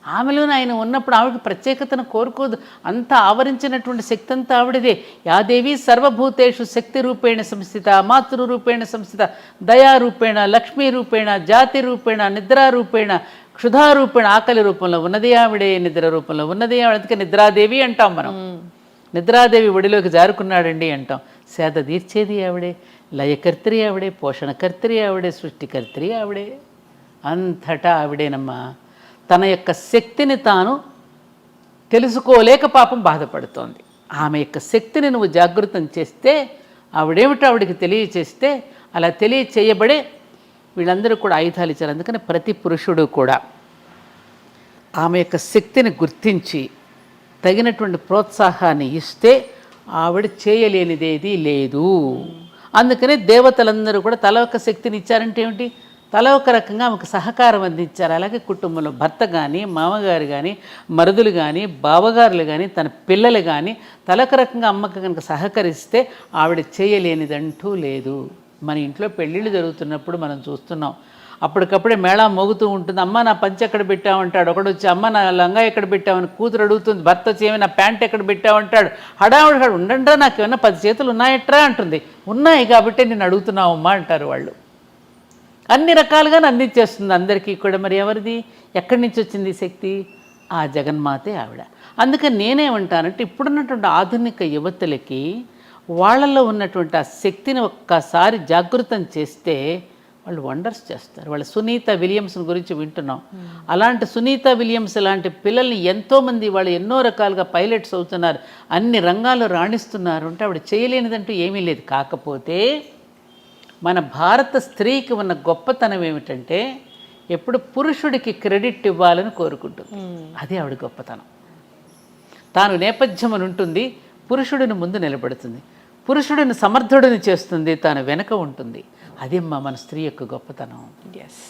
ఆమెలోనే ఆయన ఉన్నప్పుడు ఆవిడకి ప్రత్యేకతను కోరుకోదు. అంతా ఆవరించినటువంటి శక్తి అంతా ఆవిడదే. యాదేవి సర్వభూతేషు శక్తి రూపేణ సంస్థిత, మాతృరూపేణ సంస్థిత, దయారూపేణ, లక్ష్మీ రూపేణ, జాతి రూపేణ, నిద్రారూపేణ, క్షుధారూపేణ. ఆకలి రూపంలో ఉన్నది ఆవిడే, నిద్ర రూపంలో ఉన్నది ఆవిడ. అందుకే నిద్రాదేవి అంటాం మనం. నిద్రాదేవి ఒడిలోకి జారుకున్నాడండి అంటాం. సేద తీర్చేది ఆవిడే, లయకర్త్రి ఆవిడే, పోషణకర్త్రి ఆవిడే, సృష్టికర్త్రి ఆవిడే. అంతటా ఆవిడేనమ్మా. తన యొక్క శక్తిని తాను తెలుసుకోలేక పాపం బాధపడుతోంది. ఆమె యొక్క శక్తిని నువ్వు జాగృతం చేస్తే, ఆవిడేమిటో ఆవిడికి తెలియచేస్తే, అలా తెలియచేయబడే వీళ్ళందరూ కూడా ఆయుధాలు ఇచ్చారు. అందుకని ప్రతి పురుషుడు కూడా ఆమె యొక్క శక్తిని గుర్తించి తగినటువంటి ప్రోత్సాహాన్ని ఇస్తే ఆవిడ చేయలేనిదేది లేదు. అందుకనే దేవతలందరూ కూడా తల ఒక శక్తిని ఇచ్చారంటే ఏమిటి? తల ఒక రకంగా ఆమెకు సహకారం అందించారు. అలాగే కుటుంబంలో భర్త కానీ, మామగారు కానీ, మరుదులు కానీ, బావగారులు కానీ, తన పిల్లలు కానీ తలొక రకంగా అమ్మకు కనుక సహకరిస్తే ఆవిడ చేయలేనిదంటూ లేదు. మన ఇంట్లో పెళ్ళిళ్ళు జరుగుతున్నప్పుడు మనం చూస్తున్నాం, అప్పటికప్పుడే మేళా మోగుతూ ఉంటుంది. అమ్మ నా పంచె ఎక్కడ పెట్టామంటాడు ఒకడు వచ్చి, అమ్మ నా లంగా ఎక్కడ పెట్టామని కూతురు అడుగుతుంది. భర్త వచ్చి నా ప్యాంట్ ఎక్కడ పెట్టామంటాడు. హడావుడు ఉండండిరా, నాకు ఏమన్నా 10 చేతులు ఉన్నాయట్రా అంటుంది. ఉన్నాయి కాబట్టి నేను అడుగుతున్నావు అమ్మా అంటారు వాళ్ళు. అన్ని రకాలుగా అందించేస్తుంది అందరికీ కూడా. మరి ఎవరిది, ఎక్కడి నుంచి వచ్చింది శక్తి? ఆ జగన్మాతే ఆవిడ. అందుకని నేనేమంటానంటే ఇప్పుడున్నటువంటి ఆధునిక యువతులకి వాళ్ళల్లో ఉన్నటువంటి ఆ శక్తిని ఒక్కసారి జాగృతం చేస్తే వాళ్ళు వండర్స్ చేస్తారు. వాళ్ళ సునీత విలియమ్స్ గురించి వింటున్నాం. అలాంటి సునీత విలియమ్స్ లాంటి పిల్లల్ని ఎంతోమంది వాళ్ళు ఎన్నో రకాలుగా పైలట్స్ అవుతున్నారు, అన్ని రంగాల్లో రాణిస్తున్నారు. అంటే ఆవిడ చేయలేనిదంటూ ఏమీ లేదు. కాకపోతే మన భారత స్త్రీకి ఉన్న గొప్పతనం ఏమిటంటే ఎప్పుడు పురుషుడికి క్రెడిట్ ఇవ్వాలని కోరుకుంటుంది. అది ఆవిడ గొప్పతనం. తాను నేపథ్యం అని ఉంటుంది, పురుషుడిని ముందు నిలబడుతుంది, పురుషుడిని సమర్థుడిని చేస్తుంది, తాను వెనక ఉంటుంది. అదేమ్మా మన స్త్రీ యొక్క గొప్పతనం. ఎస్,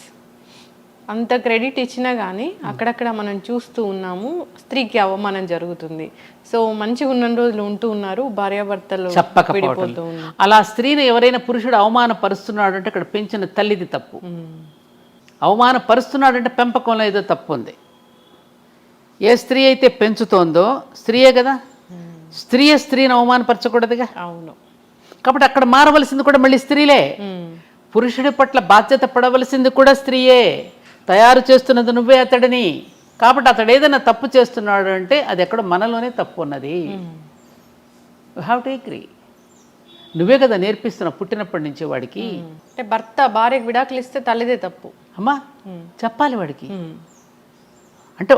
అంత క్రెడిట్ ఇచ్చినా కానీ అక్కడక్కడ మనం చూస్తూ ఉన్నాము స్త్రీకి అవమానం జరుగుతుంది. సో మంచిగా ఉన్న రోజులు ఉంటూ ఉన్నారు, భార్యాభర్తలు చెప్పకపోవడం. అలా స్త్రీని ఎవరైనా పురుషుడు అవమానపరుస్తున్నాడు అంటే అక్కడ పెంచిన తల్లిది తప్పు. అవమానపరుస్తున్నాడంటే పెంపకంలో ఏదో తప్పు ఉంది. ఏ స్త్రీ అయితే పెంచుతోందో స్త్రీయే కదా, స్త్రీని అవమానపరచకూడదుగా. అవును. కాబట్టి అక్కడ మారవలసింది కూడా మళ్ళీ స్త్రీలే. పురుషుడి పట్ల బాధ్యత పడవలసింది కూడా స్త్రీయే. తయారు చేస్తున్నది నువ్వే అతడిని. కాబట్టి అతడు ఏదైనా తప్పు చేస్తున్నాడు అంటే అది ఎక్కడో మనలోనే తప్పు ఉన్నది. You have to agree. నువ్వే కదా నేర్పిస్తున్నావు పుట్టినప్పటి నుంచి వాడికి. అంటే భర్త భార్యకు విడాకులు ఇస్తే తల్లిదే తప్పు అమ్మా చెప్పాలి వాడికి. అంటే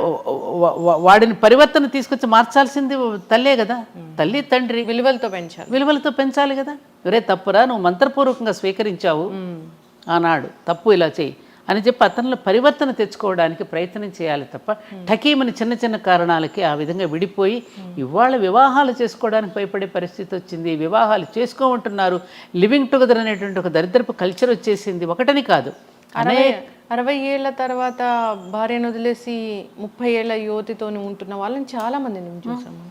వాడిని పరివర్తన తీసుకొచ్చి మార్చాల్సింది తల్లే కదా. తల్లి తండ్రి విలువలతో పెంచాలి కదా. ఒరే తప్పురా, నువ్వు మంత్రపూర్వకంగా స్వీకరించావు ఆనాడు, తప్పు ఇలా చేయి అని చెప్పి అతనిలో పరివర్తన తెచ్చుకోవడానికి ప్రయత్నం చేయాలి తప్ప ఠకీమని చిన్న చిన్న కారణాలకి ఆ విధంగా విడిపోయి ఇవాళ వివాహాలు చేసుకోవడానికి భయపడే పరిస్థితి వచ్చింది. వివాహాలు చేసుకోమంటున్నారు. లివింగ్ టుగెదర్ అనేటువంటి ఒక దరిద్రపు కల్చర్ వచ్చేసింది. ఒకటని కాదు, 60 ఏళ్ల తర్వాత భార్యను వదిలేసి 30 ఏళ్ల యువతితో ఉంటున్న వాళ్ళని చాలా మంది నేను చూసాము.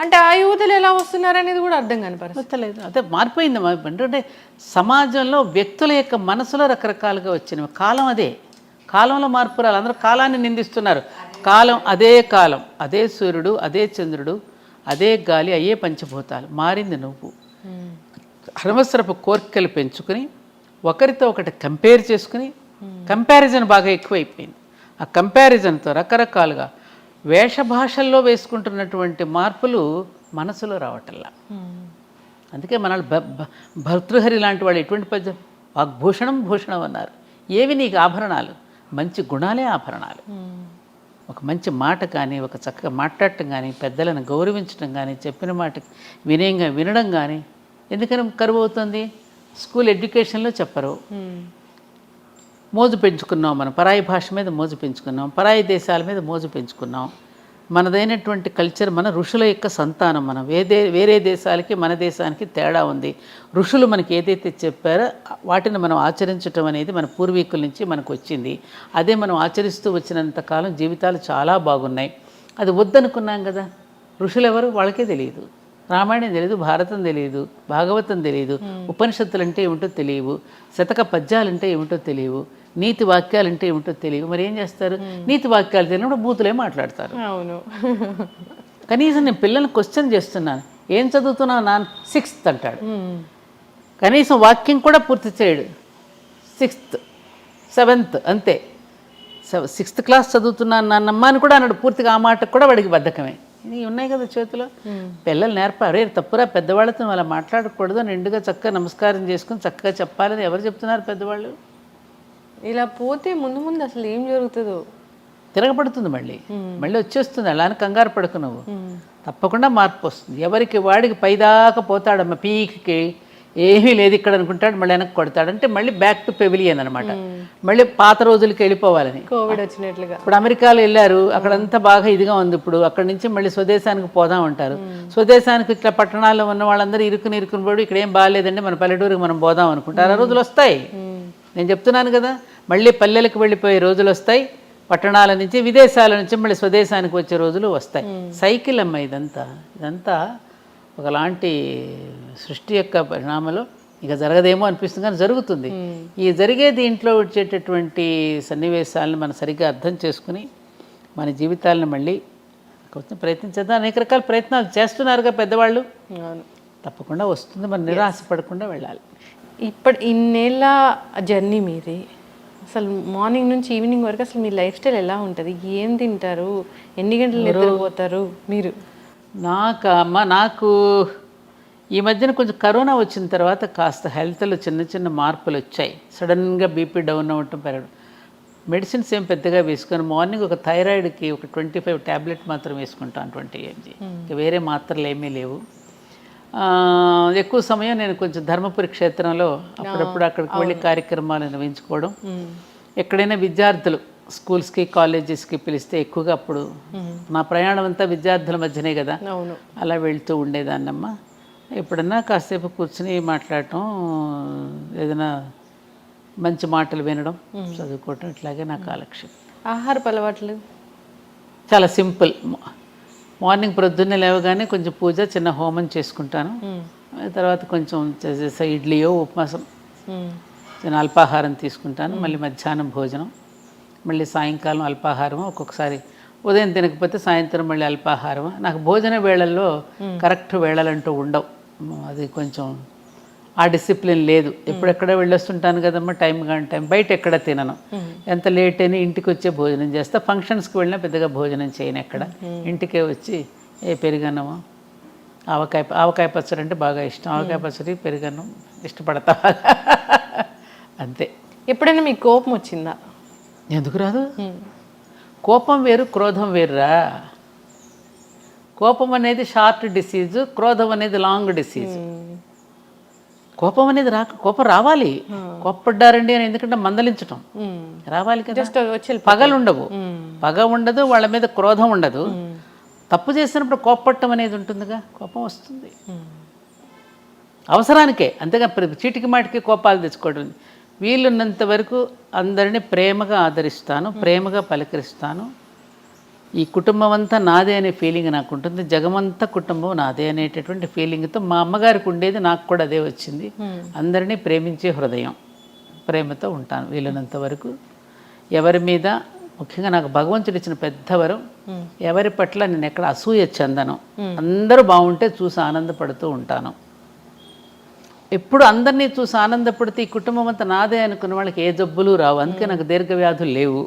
అంటే ఆ యువతలు ఎలా వస్తున్నారు అనేది కూడా అర్థం కాని పరిస్థితి. వస్తలేదు. అదే మారిపోయింది. అంటే సమాజంలో వ్యక్తుల యొక్క మనసులో రకరకాలుగా వచ్చినవి. కాలం అదే, కాలంలో మార్పు రాలి. అందరూ కాలాన్ని నిందిస్తున్నారు. కాలం అదే సూర్యుడు, అదే చంద్రుడు, అదే గాలి, అయ్యే పంచభూతాలు. మారింది నువ్వు. అనవసరపు కోరికలు పెంచుకుని ఒకరితో ఒకటి కంపేర్ చేసుకుని, కంపారిజన్ బాగా ఎక్కువైపోయింది. ఆ కంపారిజన్తో రకరకాలుగా వేషభాషల్లో వేసుకుంటున్నటువంటి మార్పులు మనసులో రావటల్లా. అందుకే మన భర్తృహరి లాంటి వాళ్ళు ఎటువంటి పద్యం, వాగ్భూషణం భూషణం అన్నారు. ఏవి నీకు ఆభరణాలు? మంచి గుణాలే ఆభరణాలు. ఒక మంచి మాట కానీ, ఒక చక్కగా మాట్లాడటం కానీ, పెద్దలను గౌరవించడం కానీ, చెప్పిన మాటకి వినయంగా వినడం కానీ. ఎందుకని కరువు అవుతుంది? స్కూల్ ఎడ్యుకేషన్లో చెప్పరు. మోజు పెంచుకున్నాం, మనం పరాయి భాష మీద మోజు పెంచుకున్నాం, పరాయి దేశాల మీద మోజు పెంచుకున్నాం. మనదైనటువంటి కల్చర్, మన ఋషుల యొక్క సంతానం. మనం వేరే దేశాలకి మన దేశానికి తేడా ఉంది. ఋషులు మనకి ఏదైతే చెప్పారో వాటిని మనం ఆచరించటం అనేది మన పూర్వీకుల నుంచి మనకు వచ్చింది. అదే మనం ఆచరిస్తూ వచ్చినంతకాలం జీవితాలు చాలా బాగున్నాయి. అది వద్దనుకున్నాం కదా. ఋషులు ఎవరు? వాళ్ళకే తెలియదు. రామాయణం తెలియదు, భారతం తెలియదు, భాగవతం తెలియదు, ఉపనిషత్తులు అంటే ఏమిటో తెలియవు, శతక పద్యాలంటే ఏమిటో తెలియవు, నీతి వాక్యాలంటే ఏమిటో తెలియవు. మరి ఏం చేస్తారు? నీతి వాక్యాలు తెలియనప్పుడు బూతులే మాట్లాడతారు. అవును. కనీసం నేను పిల్లల్ని క్వశ్చన్ చేస్తున్నాను, ఏం చదువుతున్నావు నాన్న? 6th అంటాడు. కనీసం వాక్యం కూడా పూర్తి చేయడు. 6th 7th అంతే. 6th క్లాస్ చదువుతున్నాను నాన్నమ్మ అని కూడా అన్నాడు. పూర్తిగా ఆ మాటకు కూడా వాడికి బద్ధకమే. ఇవి ఉన్నాయి కదా చేతిలో. పిల్లలు నేర్పారు. తప్పురా, పెద్దవాళ్ళతో అలా మాట్లాడకూడదు, నిండుగా చక్కగా నమస్కారం చేసుకుని చక్కగా చెప్పాలని ఎవరు చెప్తున్నారు? పెద్దవాళ్ళు. ఇలా పోతే ముందు ముందు అసలు ఏం జరుగుతుందో. తిరగబడుతుంది, మళ్ళీ వచ్చేస్తుంది. అలా అని కంగారు పడుకు నువ్వు. తప్పకుండా మార్పు వస్తుంది. ఎవరికి వాడికి పైదాకా పోతాడమ్మ, పీక్కి ఏమీ లేదు ఇక్కడ అనుకుంటాడు, మళ్ళీ వెనక్కి కొడతాడు. అంటే మళ్ళీ బ్యాక్ టు పెవిలియన్ అనమాట. మళ్ళీ పాత రోజులకి వెళ్ళిపోవాలని. కోవిడ్ వచ్చినట్లుగా. ఇప్పుడు అమెరికాలో వెళ్ళారు, అక్కడంతా బాగా ఇదిగా ఉంది. ఇప్పుడు అక్కడి నుంచి మళ్ళీ స్వదేశానికి పోదాం అంటారు. స్వదేశానికి ఇట్లా పట్టణాల్లో ఉన్న వాళ్ళందరూ ఇరుకుని పడి ఇక్కడ ఏం బాగాలేదండి, మన పల్లెటూరికి మనం పోదాం అనుకుంటారు. ఆ రోజులు వస్తాయి. నేను చెప్తున్నాను కదా, మళ్ళీ పల్లెలకు వెళ్ళిపోయే రోజులు వస్తాయి. పట్టణాల నుంచి, విదేశాల నుంచి మళ్ళీ స్వదేశానికి వచ్చే రోజులు వస్తాయి. సైకిల్ అమ్మ ఇదంతా ఒకలాంటి సృష్టి యొక్క పరిణామంలో ఇక జరగదేమో అనిపిస్తుంది, కానీ జరుగుతుంది. ఈ జరిగే దీంట్లో వచ్చేటటువంటి సన్నివేశాలను మనం సరిగ్గా అర్థం చేసుకుని మన జీవితాలను మళ్ళీ కొంచెం ప్రయత్నించేద్దాం. అనేక రకాల ప్రయత్నాలు చేస్తున్నారుగా పెద్దవాళ్ళు. తప్పకుండా వస్తుంది. మనం నిరాశపడకుండా వెళ్ళాలి. ఇప్పుడు ఇన్నేళ్ళ జర్నీ మీది, అసలు మార్నింగ్ నుంచి ఈవినింగ్ వరకు అసలు మీ లైఫ్ స్టైల్ ఎలా ఉంటుంది? ఏం తింటారు? ఎన్ని గంటలు నిద్రపోతారు మీరు? నాకు ఈ మధ్యన కొంచెం కరోనా వచ్చిన తర్వాత కాస్త హెల్త్లో చిన్న చిన్న మార్పులు వచ్చాయి. సడన్గా బీపీ డౌన్ అవ్వటం, పెరగడం. మెడిసిన్స్ ఏం పెద్దగా వేసుకొని మార్నింగ్ ఒక థైరాయిడ్కి ఒక 25 టాబ్లెట్ మాత్రం వేసుకుంటాను, 20 mg. ఇంకా వేరే మాత్రలు ఏమీ లేవు. ఎక్కువ సమయం నేను కొంచెం ధర్మపురి క్షేత్రంలో అప్పుడప్పుడు అక్కడికి వెళ్ళి కార్యక్రమాలు నిర్వహించుకోవడం. ఎక్కడైనా విద్యార్థులు స్కూల్స్కి కాలేజెస్కి పిలిస్తే ఎక్కువగా అప్పుడు నా ప్రయాణం అంతా విద్యార్థుల మధ్యనే కదా, అలా వెళ్తూ ఉండేదాన్నమ్మ. ఎప్పుడన్నా కాసేపు కూర్చుని మాట్లాడటం, ఏదైనా మంచి మాటలు వినడం, చదువుకోవటం, ఇట్లాగే నా కాలక్షేపం. ఆహారపు అలవాట్లు చాలా సింపుల్. మార్నింగ్ ప్రొద్దున్నే లేవగానే కొంచెం పూజ, చిన్న హోమం చేసుకుంటాను. తర్వాత కొంచెం ఇడ్లీయో ఉపవాసం, చిన్న అల్పాహారం తీసుకుంటాను. మళ్ళీ మధ్యాహ్నం భోజనం, మళ్ళీ సాయంకాలం అల్పాహారం. ఒక్కొక్కసారి ఉదయం తినకపోతే సాయంత్రం మళ్ళీ అల్పాహారం. నాకు భోజన వేళల్లో కరెక్ట్ వేళలంటూ ఉండవు. అది కొంచెం ఆ డిసిప్లిన్ లేదు. ఎప్పుడెక్కడ వెళ్ళొస్తుంటాను కదమ్మా, టైం కానీ టైం. బయట ఎక్కడ తినను. ఎంత లేట్ అయినా ఇంటికి వచ్చే భోజనం చేస్తా. ఫంక్షన్స్కి వెళ్ళినా పెద్దగా భోజనం చేయను ఎక్కడ. ఇంటికే వచ్చి పెరుగన్నమో, ఆవకాయ పచ్చడి అంటే బాగా ఇష్టం. ఆవకాయ పచ్చడి, పెరుగన్నం ఇష్టపడతా. అంతే. ఎప్పుడైనా మీకు కోపం వచ్చిందా? ఎందుకు రాదు? కోపం వేరు, క్రోధం వేరురా. కోపం అనేది షార్ట్ డిసీజు, క్రోధం అనేది లాంగ్ డిసీజు. కోపం అనేది కోపం రావాలి. కోప్పడ్డారండి అని ఎందుకంటే మందలించటం రావాలి కదా. పగలు ఉండవు, పగ ఉండదు, వాళ్ళ మీద క్రోధం ఉండదు. తప్పు చేసినప్పుడు కోప్పట్టం అనేది ఉంటుందిగా, కోపం వస్తుంది అవసరానికే. అంతేగా చీటికి మాటికి కోపాలు తెచ్చుకోవడం. వీలున్నంత వరకు అందరినీ ప్రేమగా ఆదరిస్తాను, ప్రేమగా పలకరిస్తాను. ఈ కుటుంబం అంతా నాదే అనే ఫీలింగ్ నాకు ఉంటుంది, జగమంతా కుటుంబం నాదే అనేటటువంటి ఫీలింగ్తో మా అమ్మగారికి ఉండేది, నాకు కూడా అదే వచ్చింది. అందరినీ ప్రేమించే హృదయం, ప్రేమతో ఉంటాను వీలైనంత వరకు. ఎవరి మీద, ముఖ్యంగా నాకు భగవంతుడు ఇచ్చిన పెద్ద వరం, ఎవరి పట్ల నేను ఎక్కడ అసూయ చెందను. అందరూ బాగుంటే చూసి ఆనందపడుతూ ఉంటాను. ఎప్పుడు అందరినీ చూసి ఆనందపడితే ఈ కుటుంబం అంతా నాదే అనుకున్న వాళ్ళకి ఏ జబ్బులు రావు. అందుకే నాకు దీర్ఘవ్యాధులు లేవు.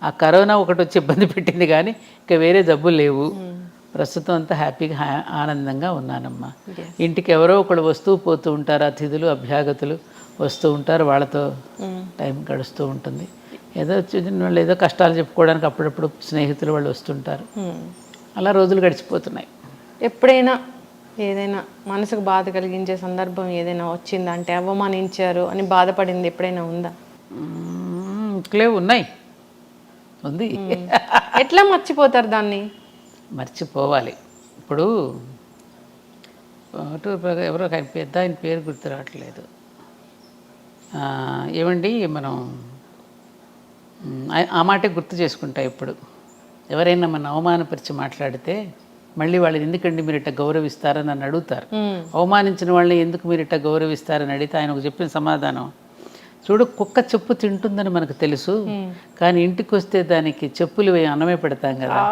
ఆ కరోనా ఒకటి వచ్చి ఇబ్బంది పెట్టింది కానీ ఇంకా వేరే జబ్బులు లేవు. ప్రస్తుతం అంతా హ్యాపీగా ఆనందంగా ఉన్నానమ్మా. ఇంటికి ఎవరో ఒకళ్ళు వస్తూ పోతూ ఉంటారు, అతిథులు అభ్యాగతులు వస్తూ ఉంటారు, వాళ్ళతో టైం గడుస్తూ ఉంటుంది. ఏదో చిన్న వాళ్ళు ఏదో కష్టాలు చెప్పుకోవడానికి అప్పుడప్పుడు స్నేహితులు వాళ్ళు వస్తుంటారు. అలా రోజులు గడిచిపోతున్నాయి. ఎప్పుడైనా ఏదైనా మనసుకు బాధ కలిగించే సందర్భం ఏదైనా వచ్చిందా? అంటే అవమానించారు అని బాధపడింది ఎప్పుడైనా ఉందా? ఇంకలే ఉన్నాయి, ఉంది. ఎట్లా మర్చిపోతారు దాన్ని? మర్చిపోవాలి. ఇప్పుడు ఎవరో ఆయన పెద్ద ఆయన పేరు గుర్తు రావట్లేదు. ఏమండి మనం ఆ మాటే గుర్తు చేసుకుంటా. ఇప్పుడు ఎవరైనా మన అవమానపరిచి మాట్లాడితే మళ్ళీ వాళ్ళని ఎందుకండి మీరు ఇట్లా గౌరవిస్తారని నన్ను అడుగుతారు. అవమానించిన వాళ్ళని ఎందుకు మీరు ఇట్లా గౌరవిస్తారని అడిగితే ఆయన చెప్పిన సమాధానం, చూడు కుక్క చెప్పు తింటుందని మనకు తెలుసు, కానీ ఇంటికి వస్తే దానికి చెప్పులు అన్నమే పెడతాం కదా.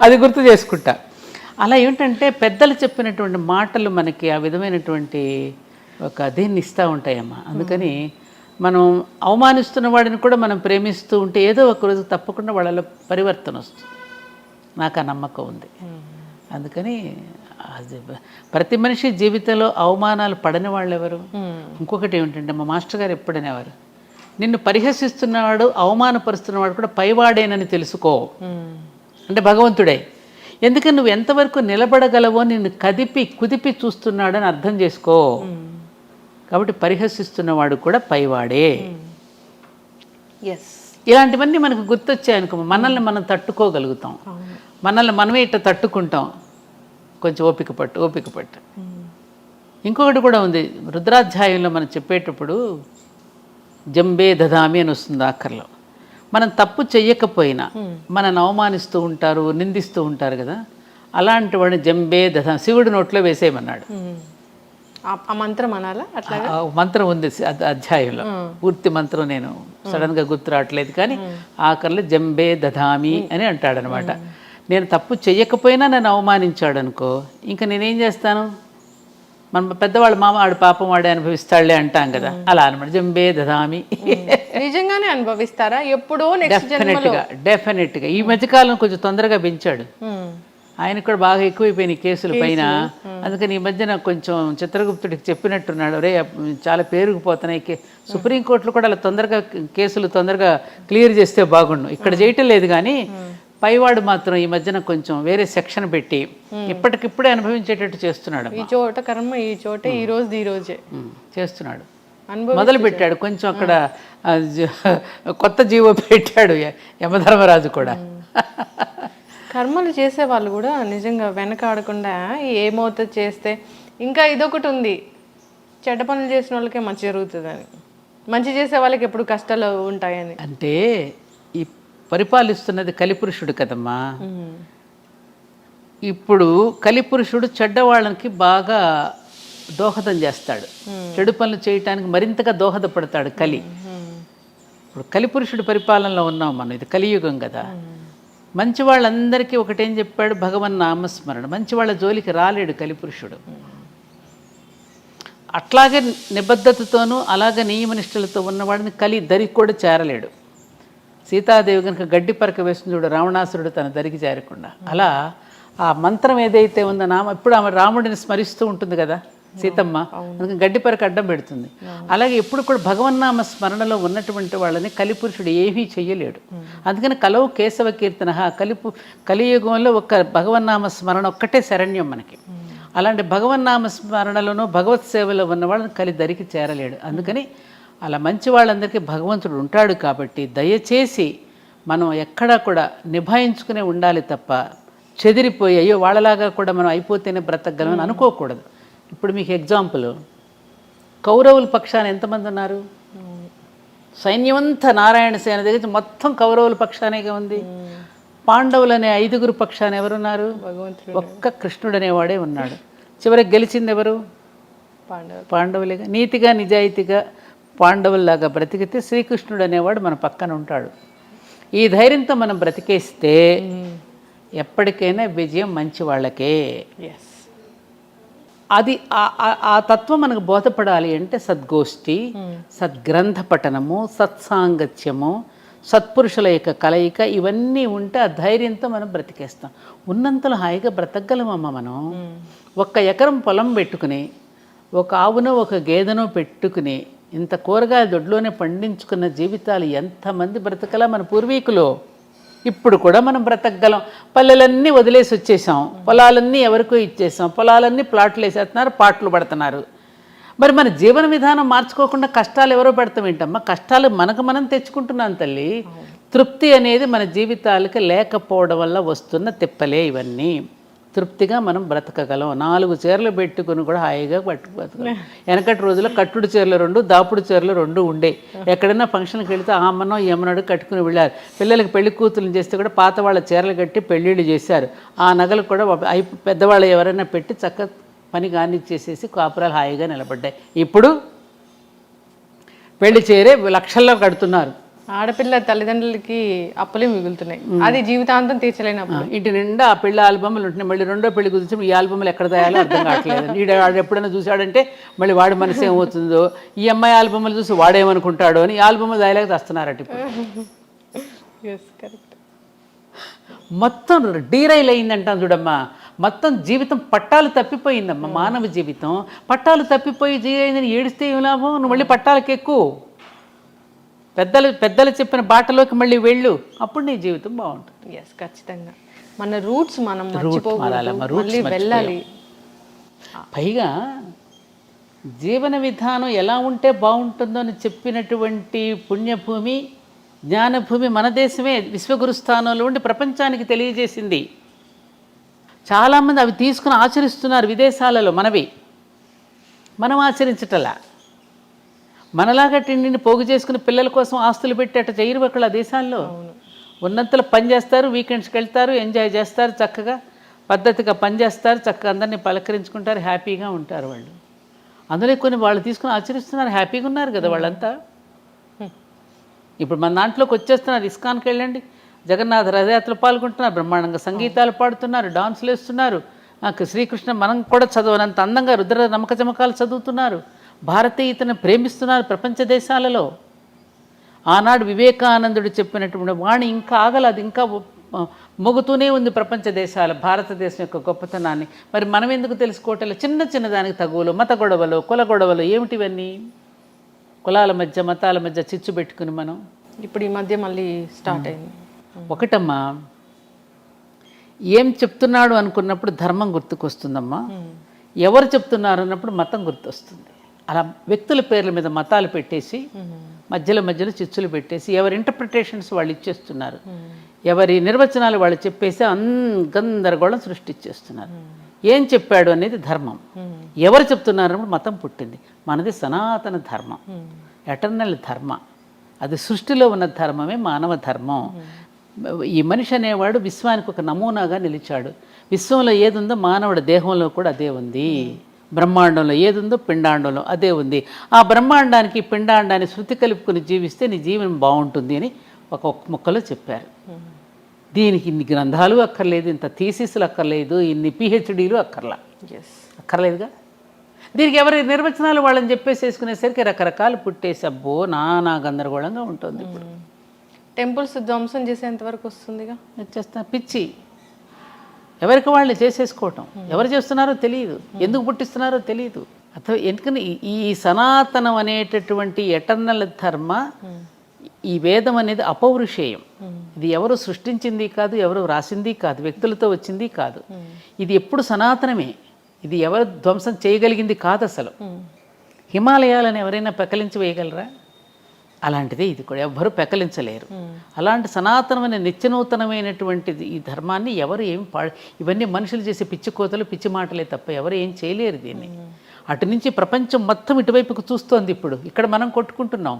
అది గుర్తు చేసుకుంటా. అలా ఏమిటంటే పెద్దలు చెప్పినటువంటి మాటలు మనకి ఆ విధమైనటువంటి ఒక దీన్ని ఇస్తూ ఉంటాయమ్మా. అందుకని మనం అవమానిస్తున్న వాడిని కూడా మనం ప్రేమిస్తూ ఉంటే ఏదో ఒకరోజు తప్పకుండా వాళ్ళలో పరివర్తన వస్తుంది. నాకు ఆ నమ్మకం ఉంది. అందుకని ప్రతి మనిషి జీవితంలో అవమానాలు పడని వాళ్ళు ఎవరు? ఇంకొకటి ఏమిటంటే మా మాస్టర్ గారు ఎప్పుడనేవారు, నిన్ను పరిహసిస్తున్నవాడు అవమానపరుస్తున్నవాడు కూడా పైవాడేనని తెలుసుకో. అంటే భగవంతుడే. ఎందుకని నువ్వు ఎంతవరకు నిలబడగలవో నిన్ను కుదిపి చూస్తున్నాడని అర్థం చేసుకో. కాబట్టి పరిహసిస్తున్నవాడు కూడా పైవాడే. ఇలాంటివన్నీ మనకు గుర్తొచ్చాయనుకో మనల్ని మనం తట్టుకోగలుగుతాం. మనల్ని మనమే ఇట్లా తట్టుకుంటాం. కొంచెం ఓపిక పట్టు. ఇంకొకటి కూడా ఉంది, రుద్రాధ్యాయంలో మనం చెప్పేటప్పుడు జంబే దదామి అని వస్తుంది ఆఖర్లో. మనం తప్పు చెయ్యకపోయినా మనల్ని అవమానిస్తూ ఉంటారు, నిందిస్తూ ఉంటారు కదా, అలాంటి వాడిని జంబే దదామి శివుడి నోట్లో వేసేయమన్నాడు. ఆ మంత్రం అనాలా? అట్లా మంత్రం ఉంది అధ్యాయంలో, పూర్తి మంత్రం నేను సడన్గా గుర్తు రావట్లేదు, కానీ ఆఖరిలో జంబే దధామి అని అంటాడనమాట. నేను తప్పు చెయ్యకపోయినా నన్ను అవమానించాడు అనుకో, ఇంకా నేనేం చేస్తాను? మన పెద్దవాళ్ళు మామ వాడు పాపం వాడే అనుభవిస్తాడులే అంటాం కదా, అలా అనమాట. జంబే దధామి. నిజంగానే అనుభవిస్తారా? ఎప్పుడో డెఫినెట్గా ఈ మధ్యకాలం కొంచెం తొందరగా పెంచాడు. ఆయన కూడా బాగా ఎక్కువైపోయినాయి కేసుల పైన. అందుకని ఈ మధ్యన కొంచెం చిత్రగుప్తుడికి చెప్పినట్టున్నాడు, రే చాలా పేరుకుపోతున్నాయి, సుప్రీంకోర్టులో కూడా అలా తొందరగా కేసులు తొందరగా క్లియర్ చేస్తే బాగుండు. ఇక్కడ చేయటం లేదు కానీ పైవాడు మాత్రం ఈ మధ్యన కొంచెం వేరే సెక్షన్ పెట్టి ఇప్పటికిప్పుడే అనుభవించేటట్టు చేస్తున్నాడు. ఈ చోట కర్మ ఈ చోటే, ఈ రోజే చేస్తున్నాడు. మొదలు పెట్టాడు కొంచెం అక్కడ కొత్త జీవో పెట్టాడు యమధర్మరాజు కూడా. కర్మలు చేసే వాళ్ళు కూడా నిజంగా వెనకాడకుండా ఏమవుతుంది చేస్తే. ఇంకా ఇదొకటి ఉంది, చెడ్డ పనులు చేసిన వాళ్ళకే మంచి జరుగుతుందని, మంచి చేసే వాళ్ళకి ఎప్పుడు కష్టాలు ఉంటాయని. అంటే ఈ పరిపాలిస్తున్నది కలిపురుషుడు కదమ్మా. ఇప్పుడు కలిపురుషుడు చెడ్డవాళ్ళకి బాగా దోహదం చేస్తాడు, చెడు పనులు చేయటానికి మరింతగా దోహదపడతాడు కలి. ఇప్పుడు కలిపురుషుడు పరిపాలనలో ఉన్నాం మనం, ఇది కలియుగం కదా. మంచి వాళ్ళందరికీ ఒకటేం చెప్పాడు, భగవన్ నామస్మరణ. మంచి వాళ్ళ జోలికి రాలేడు కలిపురుషుడు. అట్లాగే నిబద్ధతతోనూ అలాగే నియమనిష్టలతో ఉన్నవాడిని కలి దరికి కూడా చేరలేడు. సీతాదేవి కనుక గడ్డి పరక వేస్తుంది చూడు, రావణాసురుడు తన దరికి చేరకుండా. అలా ఆ మంత్రం ఏదైతే ఉందో నామ, ఇప్పుడు ఆమె రాముడిని స్మరిస్తూ ఉంటుంది కదా సీతమ్మ, అందుకని గడ్డి పరక అడ్డం పెడుతుంది. అలాగే ఎప్పుడు కూడా భగవన్నామ స్మరణలో ఉన్నటువంటి వాళ్ళని కలిపురుషుడు ఏమీ చెయ్యలేడు. అందుకని కలవు కేశవ కీర్తన, కలియుగంలో ఒక భగవన్నామ స్మరణ ఒక్కటే శరణ్యం మనకి. అలాంటి భగవన్నామ స్మరణలోనూ భగవత్ సేవలో ఉన్న వాళ్ళని కలి దరికి చేరలేడు. అందుకని అలా మంచి వాళ్ళందరికీ భగవంతుడు ఉంటాడు. కాబట్టి దయచేసి మనం ఎక్కడా కూడా నిభాయించుకునే ఉండాలి తప్ప చెదిరిపోయి అయ్యో వాళ్ళలాగా కూడా మనం అయిపోతేనే బ్రతకగలమని అనుకోకూడదు. ఇప్పుడు మీకు ఎగ్జాంపుల్, కౌరవుల పక్షాన ఎంతమంది ఉన్నారు? సైన్యమంతా నారాయణ సేన దగ్గర మొత్తం కౌరవుల పక్షానేగా ఉంది. పాండవులు అనే 5గురు పక్షాన ఎవరున్నారు? ఒక్క కృష్ణుడు అనేవాడే ఉన్నాడు. చివరికి గెలిచింది ఎవరు? పాండవులేగా. నీతిగా నిజాయితీగా పాండవుల్లాగా బ్రతికితే శ్రీకృష్ణుడు అనేవాడు మన పక్కన ఉంటాడు. ఈ ధైర్యంతో మనం బ్రతికేస్తే ఎప్పటికైనా విజయం మంచి వాళ్ళకే. అది ఆ తత్వం మనకు బోధపడాలి అంటే సద్గోష్ఠి, సద్గ్రంథ పఠనము, సత్సాంగత్యము, సత్పురుషుల యొక్క కలయిక ఇవన్నీ ఉంటే ఆ ధైర్యంతో మనం బ్రతికేస్తాం. ఉన్నంతలో హాయిగా బ్రతకగలమమ్మ మనం. 1 ఎకరం పొలం పెట్టుకుని, ఒక ఆవునో ఒక గేదెనో పెట్టుకుని ఇంత కూరగాయల దొడ్లోనే పండించుకున్న జీవితాలు ఎంతమంది బ్రతకలా మన పూర్వీకులు. ఇప్పుడు కూడా మనం బ్రతకగలం. పల్లెలన్నీ వదిలేసి వచ్చేసాం, పొలాలన్నీ ఎవరికో ఇచ్చేసాం, పొలాలన్నీ ప్లాట్లు వేసేస్తున్నారు, పాటలు పడుతున్నారు. మరి మన జీవన విధానం మార్చుకోకుండా కష్టాలు ఎవరో పెడతాం ఏంటమ్మా? కష్టాలు మనకు మనం తెచ్చుకుంటున్నాం తల్లి. తృప్తి అనేది మన జీవితాలకి లేకపోవడం వల్ల వస్తున్న తిప్పలే ఇవన్నీ. తృప్తిగా మనం బ్రతకగలం. 4 చీరలు పెట్టుకుని కూడా హాయిగా బతకగలం. వెనకటి రోజుల్లో కట్టుడు చీరలు 2, దాపుడు చీరలు 2 ఉండే. ఎక్కడైనా ఫంక్షన్కి వెళితే ఆమనో ఏమన్నాడు కట్టుకుని వెళ్ళారు. పిల్లలకి పెళ్లి కూతుర్లు చేస్తే కూడా పాత వాళ్ళ చీరలు కట్టి పెళ్ళిళ్ళు చేశారు. ఆ నగలు కూడా పెద్దవాళ్ళు ఎవరైనా పెట్టి చక్కగా పని కానిచ్చేసేసి కాపురాలు హాయిగా నిలబడ్డాయి. ఇప్పుడు పెళ్లి చీరే లక్షల్లో కడుతున్నారు. ఆడపిల్ల తల్లిదండ్రులకి అప్పులే మిగులుతున్నాయి. అది జీవితాంతం తీర్చలేనప్పుడు ఇంటి నిండా ఆ పెళ్లి ఆల్బమ్లు ఉంటున్నాయి. మళ్ళీ రెండో పెళ్లి కుదిర్చి ఈ ఆల్బమ్లు ఎక్కడ తయాలో అర్థం కావట్లేదు. వాడు ఎప్పుడైనా చూశాడంటే మళ్ళీ వాడి మనసు ఏమవుతుందో, ఈ అమ్మాయి ఆల్బమ్లు చూసి వాడేమనుకుంటాడో అని ఈ ఆల్బమ్లు దాయలేక తెస్తున్నారట. మొత్తం డీరైల్ అయిందంటాను చూడమ్మా. మొత్తం జీవితం పట్టాలు తప్పిపోయిందమ్మా. మానవ జీవితం పట్టాలు తప్పిపోయి జీవైందని ఏడిస్తే ఏం లాభం? నువ్వు మళ్ళీ పట్టాలకి ఎక్కువ పెద్దలు చెప్పిన బాటలోకి మళ్ళీ వెళ్ళు, అప్పుడు నీ జీవితం బాగుంటుంది. ఎస్, ఖచ్చితంగా మన రూట్స్ మనం మళ్ళీ వెళ్ళాలి. పైగా జీవన విధానం ఎలా ఉంటే బాగుంటుందో అని చెప్పినటువంటి పుణ్యభూమి, జ్ఞానభూమి మన దేశమే. విశ్వగురు స్థానంలో ఉండి ప్రపంచానికి తెలియజేసింది. చాలామంది అవి తీసుకుని ఆచరిస్తున్నారు విదేశాలలో. మనం ఆచరించటలా. మనలాగా తిండిని పోగు చేసుకుని పిల్లల కోసం ఆస్తులు పెట్టి అట్ట చేయరు అక్కడ దేశాల్లో. ఉన్నంతలో పని చేస్తారు, వీకెండ్స్కి వెళ్తారు, ఎంజాయ్ చేస్తారు, చక్కగా పద్ధతిగా పని చేస్తారు, చక్కగా అందరినీ పలకరించుకుంటారు, హ్యాపీగా ఉంటారు వాళ్ళు. అందులో కొన్ని వాళ్ళు తీసుకుని ఆచరిస్తున్నారు, హ్యాపీగా ఉన్నారు కదా వాళ్ళంతా. ఇప్పుడు మన దాంట్లోకి వచ్చేస్తున్నారు. ఇస్కాన్కి వెళ్ళండి, జగన్నాథ రథయాత్రలు పాల్గొంటున్నారు, బ్రహ్మాండంగా సంగీతాలు పాడుతున్నారు, డాన్సులు వేస్తున్నారు. శ్రీకృష్ణ మనం కూడా చదవనంత అందంగా రుద్ర నమ్మక చమకాలు చదువుతున్నారు. భారతీయతను ప్రేమిస్తున్నారు ప్రపంచ దేశాలలో. ఆనాడు వివేకానందుడు చెప్పినటువంటి వాణి ఇంకా ఆగల, అది ఇంకా మొగుతూనే ఉంది ప్రపంచ దేశాల భారతదేశం యొక్క గొప్పతనాన్ని. మరి మనం ఎందుకు తెలుసుకోవట్లేదు? చిన్న చిన్న దానికి తగువలు, మత గొడవలు, కుల గొడవలు ఏమిటివన్నీ? కులాల మధ్య మతాల మధ్య చిచ్చు పెట్టుకుని మనం ఇప్పుడు ఈ మధ్య మళ్ళీ స్టార్ట్ అయింది. ఒకటమ్మా, ఏం చెప్తున్నాడు అనుకున్నప్పుడు ధర్మం గుర్తుకొస్తుందమ్మా. ఎవరు చెప్తున్నారు అన్నప్పుడు మతం గుర్తొస్తుంది. అలా వ్యక్తుల పేర్ల మీద మతాలు పెట్టేసి మధ్యలో చిచ్చులు పెట్టేసి ఎవరి ఇంటర్ప్రిటేషన్స్ వాళ్ళు ఇచ్చేస్తున్నారు, ఎవరి నిర్వచనాలు వాళ్ళు చెప్పేసి గందరగోళం సృష్టించేస్తున్నారు. ఏం చెప్పాడు అనేది ధర్మం, ఎవరు చెప్తున్నారన్నప్పుడు మతం పుట్టింది. మనది సనాతన ధర్మం, ఎటర్నల్ ధర్మ. అది సృష్టిలో ఉన్న ధర్మమే మానవ ధర్మం. ఈ మనిషి అనేవాడు విశ్వానికి ఒక నమూనాగా నిలిచాడు. విశ్వంలో ఏదుందో మానవుడి దేహంలో కూడా అదే ఉంది. బ్రహ్మాండంలో ఏదుందో పిండాండంలో అదే ఉంది. ఆ బ్రహ్మాండానికి పిండాండాన్ని శృతి కలుపుకొని జీవిస్తే నీ జీవనం బాగుంటుంది అని ఒక ముక్కలో చెప్పారు. దీనికి ఇన్ని గ్రంథాలు అక్కర్లేదు, ఇంత థీసిస్లు అక్కర్లేదు, ఇన్ని పిహెచ్డీలు అక్కర్లేదుగా. దీనికి ఎవరి నిర్వచనాలు వాళ్ళని చెప్పేసేసుకునేసరికి రకరకాలు పుట్టేసి అబ్బో నానా గందరగోళంగా ఉంటుంది. ఇప్పుడు టెంపుల్స్ ధ్వంసం చేసేంత వరకు వస్తుందిగా. వచ్చేస్తా పిచ్చి, ఎవరికి వాళ్ళు చేసేసుకోవటం. ఎవరు చేస్తున్నారో తెలియదు, ఎందుకు పుట్టిస్తున్నారో తెలియదు. అథవా ఎందుకని ఈ సనాతనం అనేటటువంటి ఎటర్నల్ ధర్మ, ఈ వేదం అనేది అపౌరుషేయం. ఇది ఎవరు సృష్టించింది కాదు, ఎవరు రాసింది కాదు, వ్యక్తులతో వచ్చింది కాదు. ఇది ఎప్పుడు సనాతనమే. ఇది ఎవరు ధ్వంసం చేయగలిగింది కాదు అసలు. హిమాలయాలను ఎవరైనా పెకలించి వేయగలరా? అలాంటిదే ఇది కూడా, ఎవ్వరూ పెకలించలేరు. అలాంటి సనాతనమైన నిత్యనూతనమైనటువంటిది ఈ ధర్మాన్ని ఎవరు ఏం ఇవన్నీ మనుషులు చేసే పిచ్చి కోతలు, పిచ్చి మాటలే తప్ప ఎవరు ఏం చేయలేరు దీన్ని. అటు నుంచి ప్రపంచం మొత్తం ఇటువైపుకు చూస్తోంది. ఇప్పుడు ఇక్కడ మనం కొట్టుకుంటున్నాం.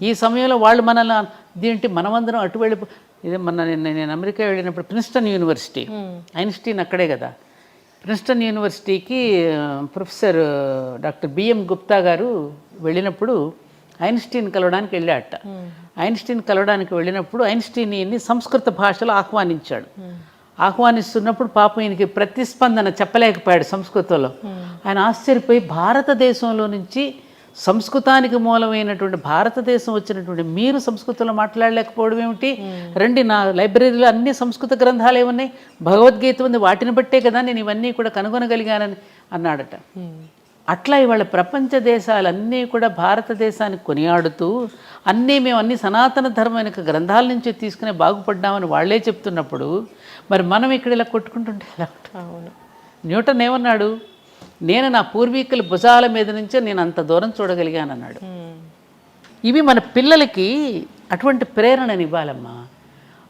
ఈ సమయంలో వాళ్ళు మనల్ని దీంటి మనమందరం అటు వెళ్ళి ఇదే నేను అమెరికా వెళ్ళినప్పుడు ప్రిన్స్టన్ యూనివర్సిటీ, ఐన్స్టీన్ అక్కడే కదా, ప్రిన్స్టన్ యూనివర్సిటీకి ప్రొఫెసర్ డాక్టర్ బిఎం గుప్తా గారు వెళ్ళినప్పుడు ఐన్స్టీన్ కలవడానికి వెళ్ళాట. ఐన్స్టీన్ కలవడానికి వెళ్ళినప్పుడు ఐన్స్టీన్ ఈయన్ని సంస్కృత భాషలో ఆహ్వానించాడు. ఆహ్వానిస్తున్నప్పుడు పాపం ఈయనకి ప్రతిస్పందన చెప్పలేకపోయాడు సంస్కృతంలో. ఆయన ఆశ్చర్యపోయి భారతదేశంలో నుంచి సంస్కృతానికి మూలమైనటువంటి భారతదేశం వచ్చినటువంటి మీరు సంస్కృతంలో మాట్లాడలేకపోవడం ఏమిటి? రండి, నా లైబ్రరీలో అన్ని సంస్కృత గ్రంథాలు ఏమున్నాయి, భగవద్గీత ఉంది, వాటిని బట్టే కదా నేను ఇవన్నీ కూడా కనుగొనగలిగానని అన్నాడట. అట్లా ఇవాళ ప్రపంచ దేశాలన్నీ కూడా భారతదేశాన్ని కొనియాడుతూ మేము అన్ని సనాతన ధర్మైన గ్రంథాల నుంచి తీసుకునే బాగుపడ్డామని వాళ్ళే చెప్తున్నప్పుడు మరి మనం ఇక్కడ ఇలా కొట్టుకుంటుంటే ఎలా? అవును. న్యూటన్ ఏమన్నాడు? నేను నా పూర్వీకుల భుజాల మీద నుంచే నేను అంత దూరం చూడగలిగాను అన్నాడు. ఇవి మన పిల్లలకి అటువంటి ప్రేరణని ఇవ్వాలమ్మా.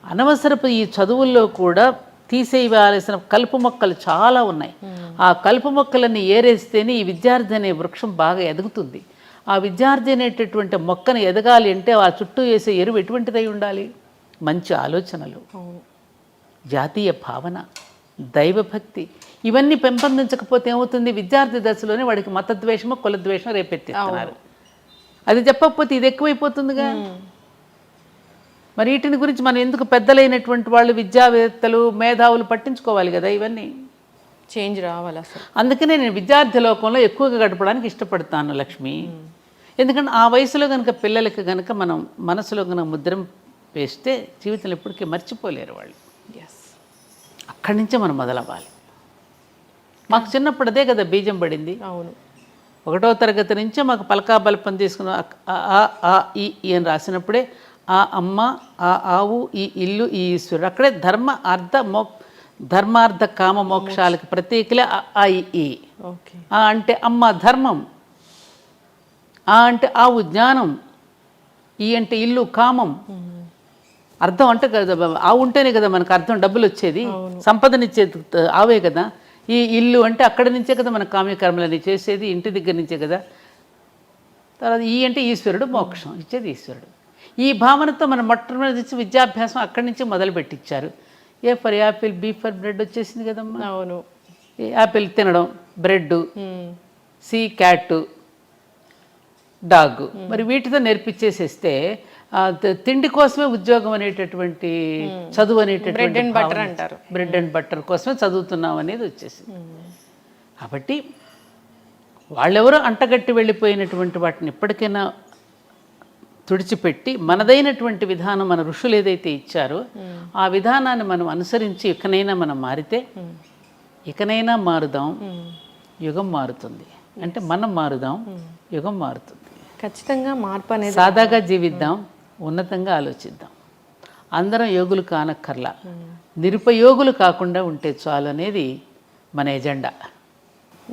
అనవసరపు ఈ చదువుల్లో కూడా తీసేయవలసిన కలుపు మొక్కలు చాలా ఉన్నాయి. ఆ కలుపు మొక్కలన్నీ ఏరేస్తేనే ఈ విద్యార్థి అనే వృక్షం బాగా ఎదుగుతుంది. ఆ విద్యార్థి అనేటటువంటి మొక్కను ఎదగాలి అంటే ఆ చుట్టూ వేసే ఎరువు ఎటువంటిదై ఉండాలి? మంచి ఆలోచనలు, జాతీయ భావన, దైవభక్తి, ఇవన్నీ పెంపొందించకపోతే ఏమవుతుంది? విద్యార్థి దశలోనే వాడికి మతద్వేషము, కులద్వేషం రేపెత్తిస్తున్నారు. అది చెప్పకపోతే ఇది ఎక్కువైపోతుందిగా. మరి వీటిని గురించి మనం ఎందుకు పెద్దలైనటువంటి వాళ్ళు, విద్యావేత్తలు, మేధావులు పట్టించుకోవాలి కదా, ఇవన్నీ చేంజ్ రావాలి అసలు. అందుకనే నేను విద్యార్థి లోకంలో ఎక్కువగా గడపడానికి ఇష్టపడతాను లక్ష్మి. ఎందుకంటే ఆ వయసులో కనుక పిల్లలకి కనుక మనం మనసులో కనుక ముద్ర వేస్తే జీవితంలో ఎప్పటికీ మర్చిపోలేరు వాళ్ళు. అక్కడి నుంచే మనం మొదలవ్వాలి. మాకు చిన్నప్పుడు అదే కదా బీజం పడింది. అవును. 1వ తరగతి నుంచే మాకు పలకా బల్పం తీసుకున్న ఆ ఈ అని రాసినప్పుడే ఆ అమ్మ, ఆ ఆవు, ఈ ఇల్లు, ఈ ఈశ్వరుడు, అక్కడే ధర్మార్థ కామ మోక్షాలకు ప్రతీకలే ఆ ఈ. ఆ అంటే అమ్మ ధర్మం, ఆ అంటే ఆవు జ్ఞానం, ఈ అంటే ఇల్లు కామం. అర్థం అంటే కదా, ఆవు ఉంటేనే కదా మనకు అర్థం, డబ్బులు వచ్చేది, సంపదనిచ్చేది ఆవే కదా. ఈ ఇల్లు అంటే అక్కడి నుంచే కదా మన కామ్యకర్మలని చేసేది, ఇంటి దగ్గర నుంచే కదా. తర్వాత ఈ అంటే ఈశ్వరుడు, మోక్షం ఇచ్చేది ఈశ్వరుడు. ఈ భావనతో మనం మొట్టమొదటి విద్యాభ్యాసం అక్కడి నుంచి మొదలు పెట్టించారు. A for apple, B for bread వచ్చేసింది కదమ్మా. అవును. యాపిల్ తినడం, బ్రెడ్, సి క్యాట్, డాగ్, మరి వీటితో నేర్పించేసేస్తే తిండి కోసమే ఉద్యోగం అనేటటువంటి చదువు అనేటటువంటి బ్రెడ్ అండ్ బటర్ కోసమే చదువుతున్నాం అనేది వచ్చేసింది. కాబట్టి వాళ్ళెవరో అంటగట్టి వెళ్ళిపోయినటువంటి వాటిని ఎప్పటికైనా తుడిచిపెట్టి మనదైనటువంటి విధానం, మన ఋషులు ఏదైతే ఇచ్చారో ఆ విధానాన్ని మనం అనుసరించి ఇకనైనా మనం మారితే, ఇకనైనా మారుదాం, యుగం మారుతుంది. అంటే మనం మారుదాం, యుగం మారుతుంది. ఖచ్చితంగా మార్పు అనేది. సాదాగా జీవిద్దాం, ఉన్నతంగా ఆలోచిద్దాం. అందరం యోగులు కానక్కర్లా, నిరుపయోగులు కాకుండా ఉంటే చాలు అనేది మన ఎజెండా.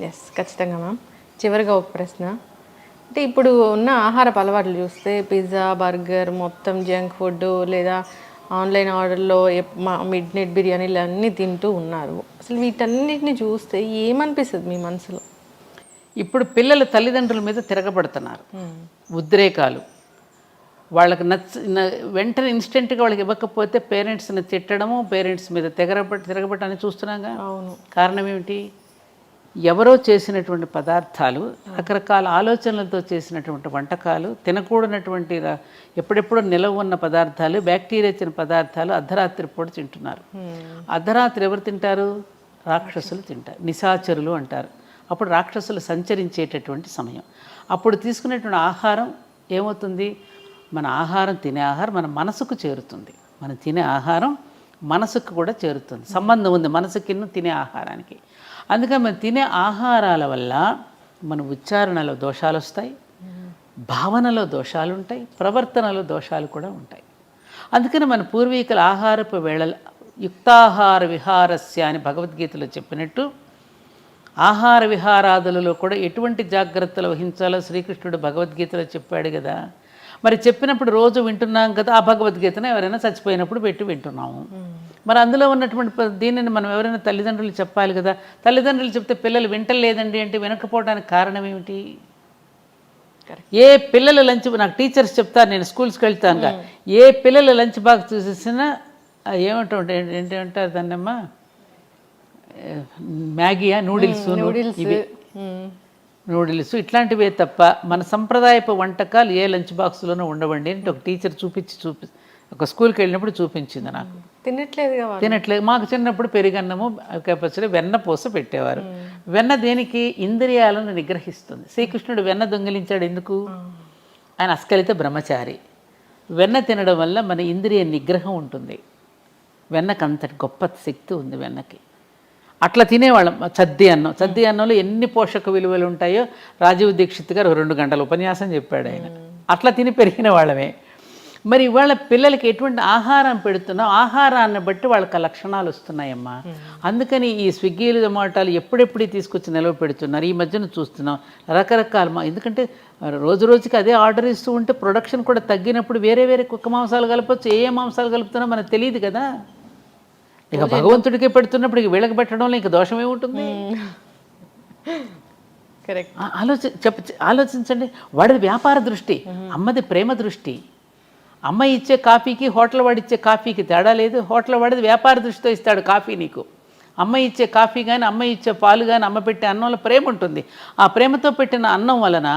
ఎస్, ఖచ్చితంగా మ్యామ్. చివరిగా ఒక ప్రశ్న, అంటే ఇప్పుడు ఉన్న ఆహారపు అలవాట్లు చూస్తే పిజ్జా, బర్గర్, మొత్తం జంక్ ఫుడ్, లేదా ఆన్లైన్ ఆర్డర్లో మిడ్ నైట్ బిర్యానీలు అన్నీ తింటూ ఉన్నారు. అసలు వీటన్నిటిని చూస్తే ఏమనిపిస్తుంది మీ మనసులో? ఇప్పుడు పిల్లల తల్లిదండ్రుల మీద తిరగబడుతున్నారు, ఉద్రేకాలు. వాళ్ళకి వెంటనే ఇన్స్టెంట్గా వాళ్ళకి ఇవ్వకపోతే పేరెంట్స్ని తిట్టడము, పేరెంట్స్ మీద తిరగబట్టని చూస్తున్నాగా. అవును. కారణం ఏమిటి? ఎవరో చేసినటువంటి పదార్థాలు, రకరకాల ఆలోచనలతో చేసినటువంటి వంటకాలు, తినకూడనటువంటి ఎప్పుడెప్పుడో నిలవ ఉన్న పదార్థాలు, బ్యాక్టీరియా ఇచ్చిన పదార్థాలు అర్ధరాత్రి పూట తింటున్నారు. అర్ధరాత్రి ఎవరు తింటారు? రాక్షసులు తింటారు, నిశాచరులు అంటారు. అప్పుడు రాక్షసులు సంచరించేటటువంటి సమయం. అప్పుడు తీసుకునేటువంటి ఆహారం ఏమవుతుంది? మన ఆహారం, తినే ఆహారం మన మనసుకు చేరుతుంది. మనం తినే ఆహారం మనసుకు కూడా చేరుతుంది. సంబంధం ఉంది మనసుకి తినే ఆహారానికి. అందుకని మనం తినే ఆహారాల వల్ల మన ఉచ్చారణలో దోషాలు వస్తాయి, భావనలో దోషాలు ఉంటాయి, ప్రవర్తనలో దోషాలు కూడా ఉంటాయి. అందుకని మన పూర్వీకుల ఆహారపు వేళ యుక్తాహార విహారస్య అని భగవద్గీతలో చెప్పినట్టు ఆహార విహారాదులలో కూడా ఎటువంటి జాగ్రత్తలు వహించాలో శ్రీకృష్ణుడు భగవద్గీతలో చెప్పాడు కదా. మరి చెప్పినప్పుడు రోజు వింటున్నాం కదా, ఆ భగవద్గీతను ఎవరైనా చచ్చిపోయినప్పుడు పెట్టి వింటున్నాము. మరి అందులో ఉన్నటువంటి దీనిని మనం ఎవరైనా తల్లిదండ్రులు చెప్పాలి కదా. తల్లిదండ్రులు చెప్తే పిల్లలు వింటలేదండి అంటే వినకపోవడానికి కారణం ఏమిటి? ఏ పిల్లల లంచ్, నాకు టీచర్స్ చెప్తారు, నేను స్కూల్స్కి వెళ్తాను, ఏ పిల్లల లంచ్ బాక్స్ చూసేసినా ఏంటంటారు దాన్నమ్మా, మ్యాగీయా, నూడిల్స్, ఇవి నూడిల్స్ ఇట్లాంటివే తప్ప మన సంప్రదాయపు వంటకాలు ఏ లంచ్ బాక్స్లోనూ ఉండవండి అంటే ఒక టీచర్ ఒక స్కూల్కి వెళ్ళినప్పుడు చూపించింది నాకు. తినట్లేదు. మాకు చిన్నప్పుడు పెరుగన్నము, పచ్చడి, వెన్న పూస పెట్టేవారు. వెన్న దేనికి? ఇంద్రియాలను నిగ్రహిస్తుంది. శ్రీకృష్ణుడు వెన్న దొంగిలించాడు ఎందుకు? ఆయన అస్కలిత బ్రహ్మచారి. వెన్న తినడం వల్ల మన ఇంద్రియ నిగ్రహం ఉంటుంది. వెన్నకు అంతటి గొప్ప శక్తి ఉంది వెన్నకి. అట్లా తినేవాళ్ళం. చద్ది అన్నంలో ఎన్ని పోషక విలువలు ఉంటాయో రాజీవ్ దీక్షిత్ గారు 2 గంటల ఉపన్యాసం చెప్పాడు ఆయన. అట్లా తిని పెరిగిన వాళ్ళమే. మరి ఇవాళ పిల్లలకి ఎటువంటి ఆహారం పెడుతున్నాం, ఆహారాన్ని బట్టి వాళ్ళకి లక్షణాలు వస్తున్నాయమ్మా. అందుకని ఈ స్విగ్గీలు, జొమాటోలు ఎప్పుడెప్పుడు తీసుకొచ్చి నిలవ పెడుతున్నారు. ఈ మధ్యన చూస్తున్నాం రకరకాల, ఎందుకంటే రోజు రోజుకి అదే ఆర్డర్ ఇస్తూ ఉంటే ప్రొడక్షన్ కూడా తగ్గినప్పుడు వేరే వేరే కుక్క మాంసాలు కలపచ్చు. ఏ మాంసాలు కలుపుతున్నా మనకు తెలియదు కదా. ఇక భగవంతుడికే పెడుతున్నప్పుడు ఇక వీళ్ళకి పెట్టడంలో ఇంక దోషం ఏముంటుంది? ఆలోచించండి. వాడిది వ్యాపార దృష్టి, అమ్మది ప్రేమ దృష్టి. అమ్మ ఇచ్చే కాఫీకి హోటల్ వాడు ఇచ్చే కాఫీకి తేడా లేదు. హోటల్ వాడిది వ్యాపార దృష్టితో ఇస్తాడు కాఫీ నీకు. అమ్మ ఇచ్చే కాఫీ కానీ, అమ్మ ఇచ్చే పాలు కానీ, అమ్మ పెట్టే అన్నంలో ప్రేమ ఉంటుంది. ఆ ప్రేమతో పెట్టిన అన్నం వలన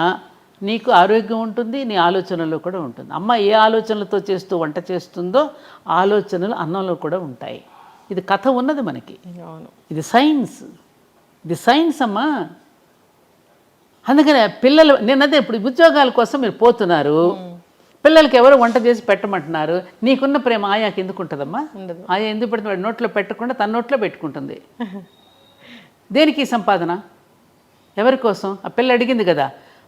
నీకు ఆరోగ్యం ఉంటుంది, నీ ఆలోచనలో కూడా ఉంటుంది. అమ్మ ఏ ఆలోచనలతో చేస్తూ వంట చేస్తుందో ఆలోచనలు అన్నంలో కూడా ఉంటాయి. ఇది కథ ఉన్నది మనకి. ఇది సైన్స్ అమ్మా. అందుకనే పిల్లలు, నేనదే ఇప్పుడు ఉద్యోగాల కోసం మీరు పోతున్నారు, పిల్లలకి ఎవరో వంట చేసి పెట్టమంటున్నారు. నీకున్న ప్రేమ ఆయాకి ఎందుకు ఉంటుందమ్మా? ఆయా ఎందుకు పెడుతుంది? వాడి నోట్లో పెట్టకుండా తన నోట్లో పెట్టుకుంటుంది. దేనికి సంపాదన? ఎవరి కోసం? ఆ పిల్ల అడిగింది కదా,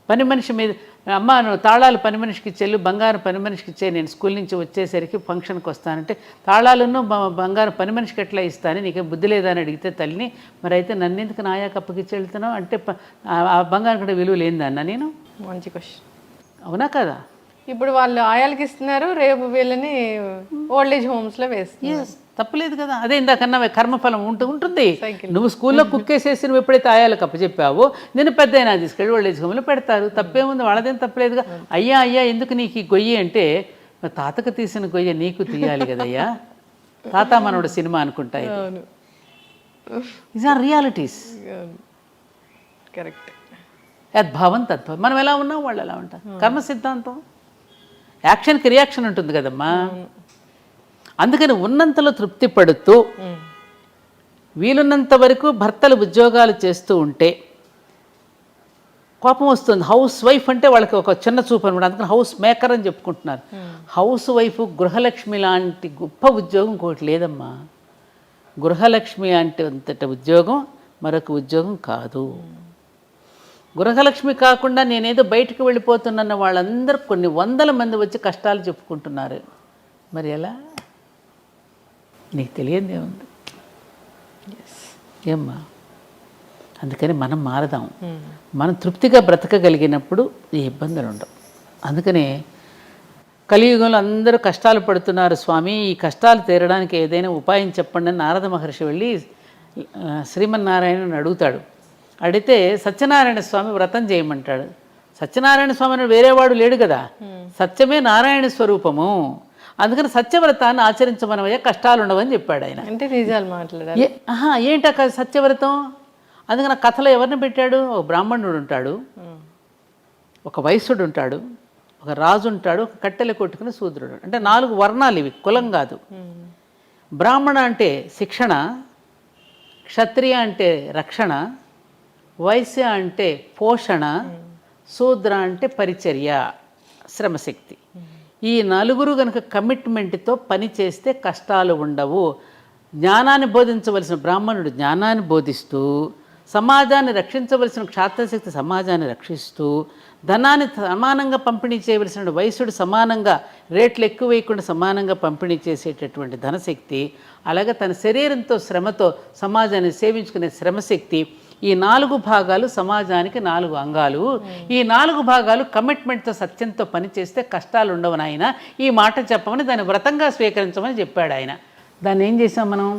పని మనిషి మీద, అమ్మ నువ్వు తాళాలు పని మనిషికి ఇచ్చేళ్ళు, బంగారం పని మనిషికి ఇచ్చే, నేను స్కూల్ నుంచి వచ్చేసరికి ఫంక్షన్కి వస్తానంటే తాళాలను బంగారం పని మనిషికి ఎట్లా ఇస్తాను, నీకేం బుద్ధి లేదా అని అడిగితే తల్లిని, మరి అయితే నన్ను ఎందుకు నాయాక అప్పగిచ్చి వెళ్తున్నావు అంటే ఆ బంగారం కూడా విలువ లేదన్న. నేను మంచి క్వశ్చన్. అవునా కదా? ఇప్పుడు వాళ్ళు ఆయాలకి ఇస్తున్నారు, రేపు వీళ్ళని ఓల్డ్ ఏజ్ హోమ్స్లో వేస్తున్నారు. తప్పలేదు కదా. అదే ఇందాకన్నా కర్మఫలం ఉంటుంది. నువ్వు స్కూల్లో కుక్కేసేసి నువ్వు ఎప్పుడైతే ఆయాలకు అప్పచెప్పావో నేను పెద్ద అయినా తీసుకెళ్ళి ఓల్డ్ ఏజ్ హోమ్లో పెడతారు. తప్పేముంది, వాళ్ళదేం తప్పలేదుగా. అయ్యా ఎందుకు నీకు ఈ గొయ్యి అంటే, తాతకు తీసిన గొయ్య నీకు తీయాలి కదయ్యా. తాత మనోడు సినిమా అనుకుంటా. Is are realities. కరెక్ట్. యద్భావం తద్భావం. మనం ఎలా ఉన్నాం, వాళ్ళు ఎలా ఉంటారు. కర్మ సిద్ధాంతం. యాక్షన్కి రియాక్షన్ ఉంటుంది కదమ్మా. అందుకని ఉన్నంతలో తృప్తి పడుతూ వీలున్నంత వరకు భర్తలు ఉద్యోగాలు చేస్తూ ఉంటే కోపం వస్తుంది. హౌస్ వైఫ్ అంటే వాళ్ళకి ఒక చిన్న చూపు అనమాట. అందుకని హౌస్ మేకర్ అని చెప్పుకుంటున్నారు. హౌస్ వైఫ్ గృహలక్ష్మి లాంటి గొప్ప ఉద్యోగం ఇంకోటి లేదమ్మా. గృహలక్ష్మి అంటే అంతటి ఉద్యోగం మరొక ఉద్యోగం కాదు. గృహలక్ష్మి కాకుండా నేనేదో బయటకు వెళ్ళిపోతున్న వాళ్ళందరూ కొన్ని వందల మంది వచ్చి కష్టాలు చెప్పుకుంటున్నారు. మరి ఎలా? నీకు తెలియదే ఉంది ఏమ్మా. అందుకని మనం మారదాం. మనం తృప్తిగా బ్రతకగలిగినప్పుడు ఈ ఇబ్బందులు ఉండవు. అందుకనే కలియుగంలో అందరూ కష్టాలు పడుతున్నారు స్వామి, ఈ కష్టాలు తీరడానికి ఏదైనా ఉపాయం చెప్పండి అని నారద మహర్షి వెళ్ళి శ్రీమన్నారాయణని అడుగుతాడు. అడిగితే సత్యనారాయణ స్వామి వ్రతం చేయమంటాడు. సత్యనారాయణ స్వామి అని వేరేవాడు లేడు కదా, సత్యమే నారాయణ స్వరూపము. అందుకని సత్యవ్రతాన్ని ఆచరించమనవయ్యా, కష్టాలు ఉండవని చెప్పాడు ఆయన. అంటే నిజాలు మాట్లాడాలి. ఏంటా సత్యవ్రతం? అందుకని కథలో ఎవరిని పెట్టాడు? ఒక బ్రాహ్మణుడు ఉంటాడు, ఒక వైశ్యుడు ఉంటాడు, ఒక రాజు ఉంటాడు, ఒక కట్టెలు కొట్టుకుని శూద్రుడు. అంటే 4 వర్ణాలు ఇవి, కులం కాదు. బ్రాహ్మణ అంటే శిక్షణ, క్షత్రియ అంటే రక్షణ, వైశ్య అంటే పోషణ, శూద్ర అంటే పరిచర్య, శ్రమశక్తి. ఈ 4 కనుక కమిట్మెంట్తో పని చేస్తే కష్టాలు ఉండవు. జ్ఞానాన్ని బోధించవలసిన బ్రాహ్మణుడు జ్ఞానాన్ని బోధిస్తూ, సమాజాన్ని రక్షించవలసిన క్షాత్రశక్తి సమాజాన్ని రక్షిస్తూ, ధనాన్ని సమానంగా పంపిణీ చేయవలసిన వైశ్యుడు సమానంగా రేట్లు ఎక్కువ వేయకుండా సమానంగా పంపిణీ చేసేటటువంటి ధనశక్తి, అలాగే తన శరీరంతో శ్రమతో సమాజాన్ని సేవించుకునే శ్రమశక్తి. ఈ 4 భాగాలు సమాజానికి 4 అంగాలు. ఈ 4 భాగాలు కమిట్మెంట్తో సత్యంతో పనిచేస్తే కష్టాలు ఉండవు నాయన. ఈ మాట చెప్పమని దాన్ని వ్రతంగా స్వీకరించమని చెప్పాడు ఆయన. దాన్ని ఏం చేసాం మనం,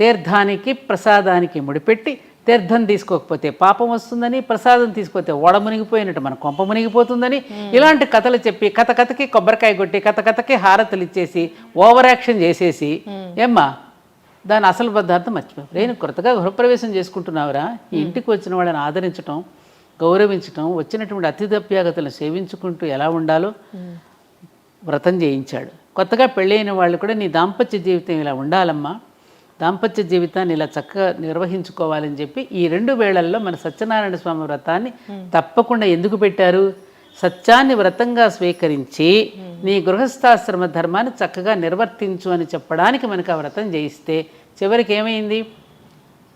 తీర్థానికి ప్రసాదానికి ముడిపెట్టి తీర్థం తీసుకోకపోతే పాపం వస్తుందని, ప్రసాదం తీసుకోకపోతే ఓడ మునిగిపోయినట్టు మన కొంప మునిగిపోతుందని ఇలాంటి కథలు చెప్పి కథకి కొబ్బరికాయ కొట్టి కథకి హారతలు ఇచ్చేసి ఓవర్ యాక్షన్ చేసేసి ఏమ్మా దాని అసలు పదార్థం మర్చిపోయి నేను కొత్తగా గృహప్రవేశం చేసుకుంటున్నావురా, ఈ ఇంటికి వచ్చిన వాళ్ళని ఆదరించడం, గౌరవించటం, వచ్చినటువంటి అతిథ్యాగతులను సేవించుకుంటూ ఎలా ఉండాలో వ్రతం చేయించాడు. కొత్తగా పెళ్ళైన వాళ్ళు కూడా నీ దాంపత్య జీవితం ఇలా ఉండాలమ్మా, దాంపత్య జీవితాన్ని ఇలా చక్కగా నిర్వహించుకోవాలని చెప్పి ఈ 2 వేళల్లో మన సత్యనారాయణ స్వామి వ్రతాన్ని తప్పకుండా ఎందుకు పెట్టారు, సత్యాన్ని వ్రతంగా స్వీకరించి నీ గృహస్థాశ్రమ ధర్మాన్ని చక్కగా నిర్వర్తించు అని చెప్పడానికి మనకు ఆ వ్రతం చేయిస్తే చివరికి ఏమైంది,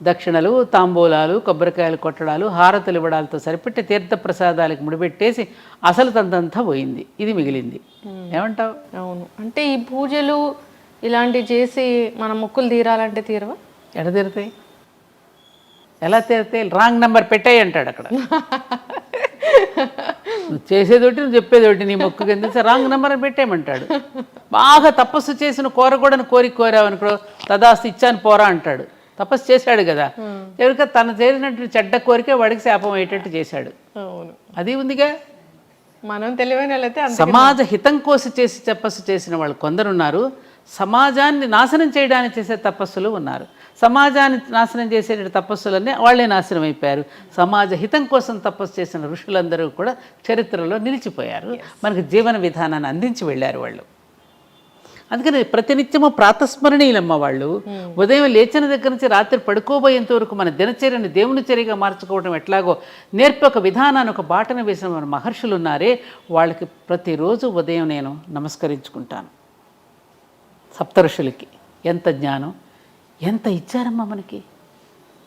దక్షిణలు, తాంబూలాలు, కొబ్బరికాయలు కొట్టడాలు, హారతులు ఇవ్వడాలతో సరిపెట్టి తీర్థప్రసాదాలకు ముడిపెట్టేసి అసలు తంతంతా పోయింది, ఇది మిగిలింది. ఏమంటావు? అవును, అంటే ఈ పూజలు ఇలాంటివి చేసి మన మొక్కులు తీరాలంటే తీరవా? ఎడ తీరుతాయి, ఎలా తీరుతాయి? రాంగ్ నెంబర్ పెట్టాయి అంటాడు అక్కడ. నువ్వు చేసేదోటి నువ్వు చెప్పేదోటి, నీ మొక్కు కింద రాంగ్ నెంబర్ అని పెట్టేయమంటాడు. బాగా తపస్సు చేసిన కోరకూడని కోరావు అనుకో, తదాస్తు ఇచ్చాను పోరా అంటాడు. తపస్సు చేశాడు కదా, ఎవరికైనా తను చేసినట్టు చెడ్డ కోరికే వాడికి శాపం అయ్యేటట్టు చేశాడు. అవును, అది ఉందిగా. మనం తెలివైన వాళ్ళైతే సమాజ హితం కోసం చేసి తపస్సు చేసిన వాళ్ళు కొందరున్నారు, సమాజాన్ని నాశనం చేయడానికి చేసే తపస్సులు ఉన్నారు. సమాజాన్ని నాశనం చేసే తపస్సులన్నీ వాళ్ళే నాశనం అయిపోయారు. సమాజ హితం కోసం తపస్సు చేసిన ఋషులందరూ కూడా చరిత్రలో నిలిచిపోయారు, మనకు జీవన విధానాన్ని అందించి వెళ్ళారు వాళ్ళు. అందుకని ప్రతినిత్యము ప్రాతస్మరణీయులమ్మ వాళ్ళు. ఉదయం లేచిన దగ్గర నుంచి రాత్రి పడుకోబోయేంత వరకు మన దినచర్యని దేవుని చర్యగా మార్చుకోవడం ఎట్లాగో నేర్పి ఒక విధానాన్ని, ఒక బాటను వేసిన మన మహర్షులు ఉన్నారే, వాళ్ళకి ప్రతిరోజు ఉదయం నేను నమస్కరించుకుంటాను. సప్తఋషులకి ఎంత జ్ఞానం, ఎంత ఇచ్చారమ్మా మనకి,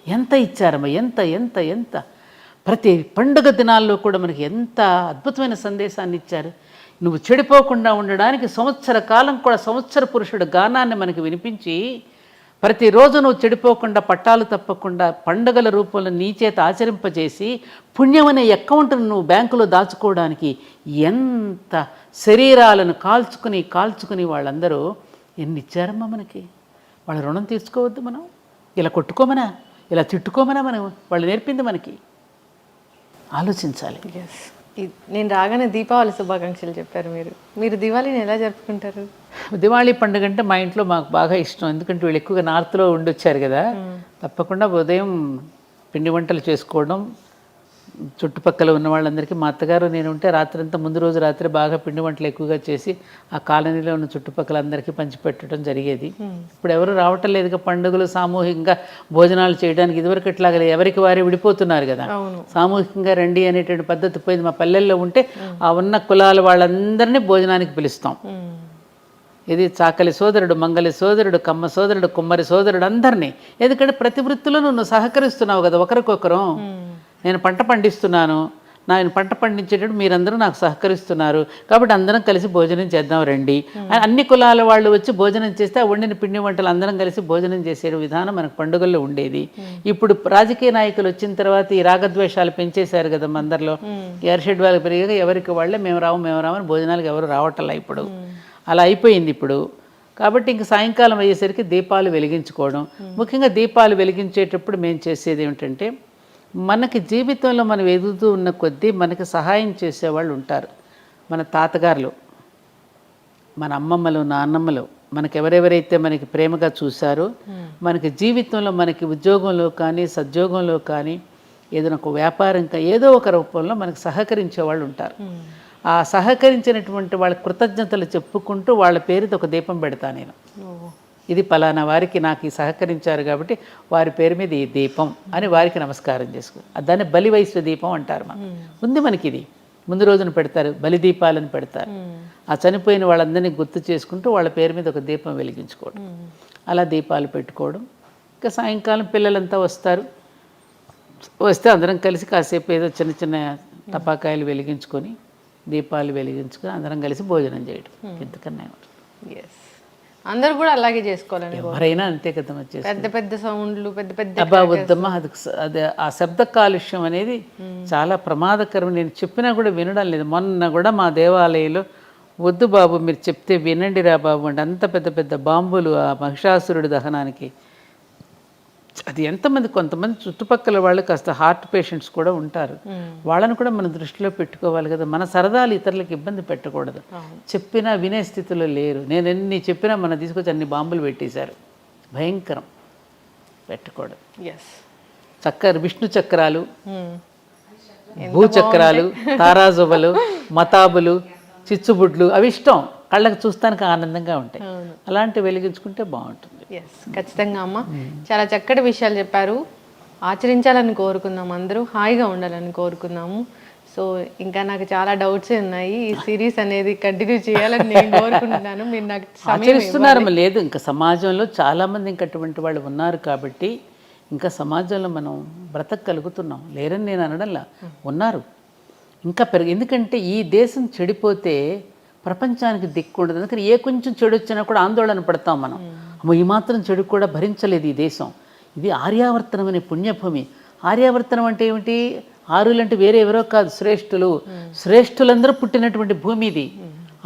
ఎంత ఇచ్చారమ్మా, ఎంత ఎంత ఎంత ప్రతి పండుగ దినాల్లో కూడా మనకి ఎంత అద్భుతమైన సందేశాన్ని ఇచ్చారు. నువ్వు చెడిపోకుండా ఉండడానికి సంవత్సర కాలం కూడా సంవత్సర పురుషుడు గానాన్ని మనకి వినిపించి ప్రతిరోజు నువ్వు చెడిపోకుండా, పట్టాలు తప్పకుండా పండుగల రూపంలో నీ చేత ఆచరింపజేసి పుణ్యం అనే అకౌంట్ను నువ్వు బ్యాంకులో దాచుకోవడానికి ఎంత శరీరాలను కాల్చుకుని వాళ్ళందరూ ఎన్ని ఇచ్చారమ్మా మనకి. వాళ్ళ రుణం తీర్చుకోవద్దు మనం, ఇలా కొట్టుకోమనా, ఇలా తిట్టుకోమనా మనం, వాళ్ళు నేర్పింది మనకి. ఆలోచించాలి. నేను రాగానే దీపావళి శుభాకాంక్షలు చెప్పారు మీరు దివాళీని ఎలా జరుపుకుంటారు? దివాళీ పండుగ అంటే మా ఇంట్లో మాకు బాగా ఇష్టం, ఎందుకంటే వీళ్ళు ఎక్కువగా నార్త్లో ఉండొచ్చారు కదా. తప్పకుండా ఉదయం పిండి వంటలు చేసుకోవడం, చుట్టుపక్కల ఉన్న వాళ్ళందరికీ, మా అత్తగారు నేను ఉంటే రాత్రంతా ముందు రోజు రాత్రి బాగా పిండి వంటలు ఎక్కువగా చేసి ఆ కాలనీలో ఉన్న చుట్టుపక్కల అందరికీ పంచిపెట్టడం జరిగేది. ఇప్పుడు ఎవరు రావటం లేదుగా పండుగలు సామూహికంగా భోజనాలు చేయడానికి. ఇదివరకు ఇట్లాగలే ఎవరికి వారే విడిపోతున్నారు కదా, సామూహికంగా రండి అనేటువంటి పద్ధతి పోయింది. మా పల్లెల్లో ఉంటే ఆ ఉన్న కులాల వాళ్ళందరినీ భోజనానికి పిలుస్తాం. ఇది చాకలి సోదరుడు, మంగలి సోదరుడు, కమ్మ సోదరుడు, కుమ్మరి సోదరుడు అందరినీ. ఎందుకంటే ప్రతి వృత్తిలో నువ్వు సహకరిస్తున్నావు కదా ఒకరికొకరు. నేను పంట పండిస్తున్నాను, నేను పంట పండించేటప్పుడు మీరందరూ నాకు సహకరిస్తున్నారు, కాబట్టి అందరం కలిసి భోజనం చేద్దాం రండి. అన్ని కులాల వాళ్ళు వచ్చి భోజనం చేస్తే ఆ వండిన పిండి వంటలు అందరం కలిసి భోజనం చేసే విధానం మనకు పండుగల్లో ఉండేది. ఇప్పుడు రాజకీయ నాయకులు వచ్చిన తర్వాత ఈ రాగద్వేషాలు పెంచేశారు కదా అందరిలో. ఎర్షెడ్ వాళ్ళకి పెరిగాక ఎవరికి వాళ్ళే మేము రామని భోజనాలకు ఎవరు రావట్లా ఇప్పుడు. అలా అయిపోయింది ఇప్పుడు. కాబట్టి ఇంక సాయంకాలం అయ్యేసరికి దీపాలు వెలిగించుకోవడం. ముఖ్యంగా దీపాలు వెలిగించేటప్పుడు మేము చేసేది ఏమిటంటే, మనకి జీవితంలో మనం ఎదుగుతూ ఉన్న కొద్దీ మనకి సహాయం చేసేవాళ్ళు ఉంటారు. మన తాతగారులు, మన అమ్మమ్మలు, నాన్నమ్మలు, మనకి ఎవరెవరైతే మనకి ప్రేమగా చూశారో, మనకి జీవితంలో మనకి ఉద్యోగంలో కానీ సద్యోగంలో కానీ ఏదైనా ఒక వ్యాపారం కానీ ఏదో ఒక రూపంలో మనకు సహకరించే వాళ్ళు ఉంటారు. ఆ సహకరించినటువంటి వాళ్ళ కృతజ్ఞతలు చెప్పుకుంటూ వాళ్ళ పేరుతో ఒక దీపం పెడతా నేను. ఇది పలానా వారికి నాకు ఈ సహకరించారు కాబట్టి వారి పేరు మీద ఈ దీపం అని వారికి నమస్కారం చేసుకో. దాన్ని బలివైశ్వ దీపం అంటారు. ఉంది మనకి ఇది. ముందు రోజున పెడతారు, బలి దీపాలను పెడతారు. ఆ చనిపోయిన వాళ్ళందరినీ గుర్తు చేసుకుంటూ వాళ్ళ పేరు మీద ఒక దీపం వెలిగించుకోవడం, అలా దీపాలు పెట్టుకోవడం. ఇంకా సాయంకాలం పిల్లలంతా వస్తే అందరం కలిసి కాసేపు ఏదో చిన్న చిన్న టపాకాయలు వెలిగించుకొని, దీపాలు వెలిగించుకొని అందరం కలిసి భోజనం చేయడం. ఇంతకన్నా అందరూ కూడా అలాగే చేసుకోవాలని. ఎవరైనా అంతే కదా, వచ్చేసి పెద్ద పెద్ద సౌండ్లు, పెద్ద పెద్ద అబ్బా వద్దమ్మా. అది ఆ శబ్ద కాలుష్యం అనేది చాలా ప్రమాదకరం. నేను చెప్పినా కూడా వినడం లేదు. మొన్న కూడా మా దేవాలయంలో వద్దు బాబు మీరు చెప్తే వినండి రా బాబు అంటే అంత పెద్ద పెద్ద బాంబులు ఆ మహిషాసురుడి దహనానికి. అది ఎంతమంది, కొంతమంది చుట్టుపక్కల వాళ్ళు కాస్త హార్ట్ పేషెంట్స్ కూడా ఉంటారు, వాళ్ళని కూడా మనం దృష్టిలో పెట్టుకోవాలి కదా. మన సరదాలు ఇతరులకు ఇబ్బంది పెట్టకూడదు. చెప్పినా వినే స్థితిలో లేరు. నేను ఎన్ని చెప్పినా మనం తీసుకొచ్చి అన్ని బాంబులు పెట్టేశారు. భయంకరం, పెట్టకూడదు. విష్ణు చక్రాలు, భూచక్రాలు, తారాజువలు, మతాబులు, చిచ్చుబుడ్లు అవి ఇష్టం, కళ్ళకు చూస్తానికి ఆనందంగా ఉంటాయి. అలాంటివి వెలిగించుకుంటే బాగుంటుంది. ఖచ్చితంగా అమ్మ, చాలా చక్కటి విషయాలు చెప్పారు. ఆచరించాలని కోరుకుందాం, అందరూ హాయిగా ఉండాలని కోరుకుందాము. సో ఇంకా నాకు చాలా డౌట్స్ ఉన్నాయి. ఈ సిరీస్ అనేది కంటిన్యూ చేయాలని నేను కోరుకుంటున్నాను. మీరు నాకు ఆచరిస్తున్నారు లేదు, ఇంకా సమాజంలో చాలామంది ఇంకా అటువంటి వాళ్ళు ఉన్నారు కాబట్టి ఇంకా సమాజంలో మనం బ్రతకగలుగుతున్నాం. లేరని నేను అనడంలా, ఉన్నారు ఇంకా ఎందుకంటే ఈ దేశం చెడిపోతే ప్రపంచానికి దిక్కు ఉండదు. అందుకని ఏ కొంచెం చెడు వచ్చినా కూడా ఆందోళన పడతాం మనం. అమ్మో ఈ మాత్రం చెడు కూడా భరించలేదు ఈ దేశం. ఇది ఆర్యావర్తనం అనే పుణ్యభూమి. ఆర్యావర్తనం అంటే ఏమిటి? ఆర్యులంటే వేరే ఎవరో కాదు, శ్రేష్ఠులు. శ్రేష్ఠులందరూ పుట్టినటువంటి భూమి ఇది.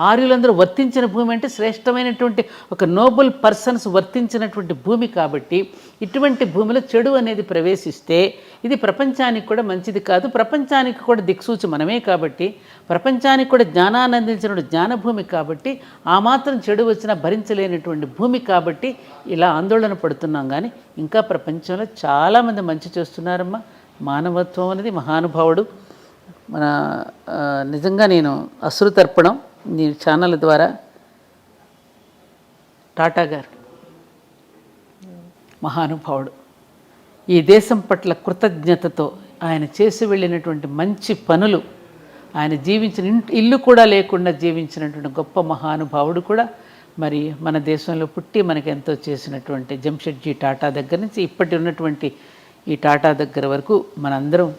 ఆర్యులందరూ వర్తించిన భూమి అంటే శ్రేష్టమైనటువంటి ఒక నోబుల్ పర్సన్స్ వర్తించినటువంటి భూమి. కాబట్టి ఇటువంటి భూమిలో చెడు అనేది ప్రవేశిస్తే ఇది ప్రపంచానికి కూడా మంచిది కాదు. ప్రపంచానికి కూడా దిక్సూచి మనమే కాబట్టి, ప్రపంచానికి కూడా జ్ఞానాన్ని అందించిన జ్ఞానభూమి కాబట్టి, ఆ మాత్రం చెడు వచ్చినా భరించలేనటువంటి భూమి కాబట్టి ఇలా ఆందోళన పడుతున్నాం. కానీ ఇంకా ప్రపంచంలో చాలామంది మంచి చేస్తున్నారమ్మా. మానవత్వం అనేది మహానుభావుడు. మన నిజంగా నేను అశ్రుతర్పణం నీ ఛానల్ ద్వారా టాటా గారు మహానుభావుడు. ఈ దేశం పట్ల కృతజ్ఞతతో ఆయన చేసి వెళ్ళినటువంటి మంచి పనులు, ఆయన జీవించిన ఇల్లు కూడా లేకుండా జీవించినటువంటి గొప్ప మహానుభావుడు కూడా మరి మన దేశంలో పుట్టి మనకి ఎంతో చేసినటువంటి జంషెడ్జీ టాటా దగ్గర నుంచి ఇప్పటి ఉన్నటువంటి ఈ టాటా దగ్గర వరకు మనందరం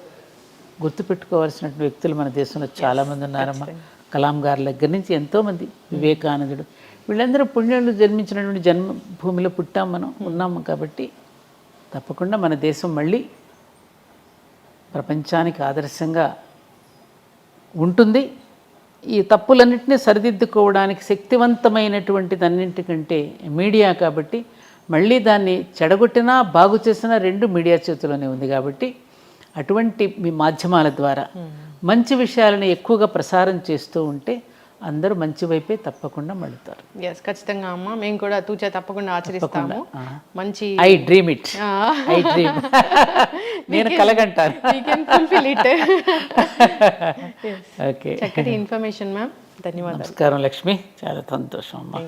గుర్తుపెట్టుకోవాల్సినటువంటి వ్యక్తులు మన దేశంలో చాలామంది ఉన్నారమ్మా. కలాం గారి దగ్గర నుంచి ఎంతోమంది, వివేకానందుడు, వీళ్ళందరూ పుణ్యులు జన్మించినటువంటి జన్మభూమిలో పుట్టాం, మనం ఉన్నాము. కాబట్టి తప్పకుండా మన దేశం మళ్ళీ ప్రపంచానికి ఆదర్శంగా ఉంటుంది. ఈ తప్పులన్నింటినీ సరిదిద్దుకోవడానికి శక్తివంతమైనటువంటిది అన్నింటికంటే మీడియా. కాబట్టి మళ్ళీ దాన్ని చెడగొట్టినా బాగు చేసినా రెండు మీడియా చేతిలోనే ఉంది. కాబట్టి అటువంటి మీ మాధ్యమాల ద్వారా మంచి విషయాలను ఎక్కువగా ప్రసారం చేస్తూ ఉంటే అందరూ మంచి వైపే తప్పకుండా మళ్ళుతారు. ఖచ్చితంగా అమ్మ, మేము కూడా తూచా తప్పకుండా ఆచరిస్తాము. మంచి I dream it, I dream, నేను కలగంటాను. ఓకే, చక్కటి ఇన్ఫర్మేషన్ మ్యామ్, ధన్యవాదాలు. నమస్కారం లక్ష్మి, చాలా సంతోషం అమ్మా.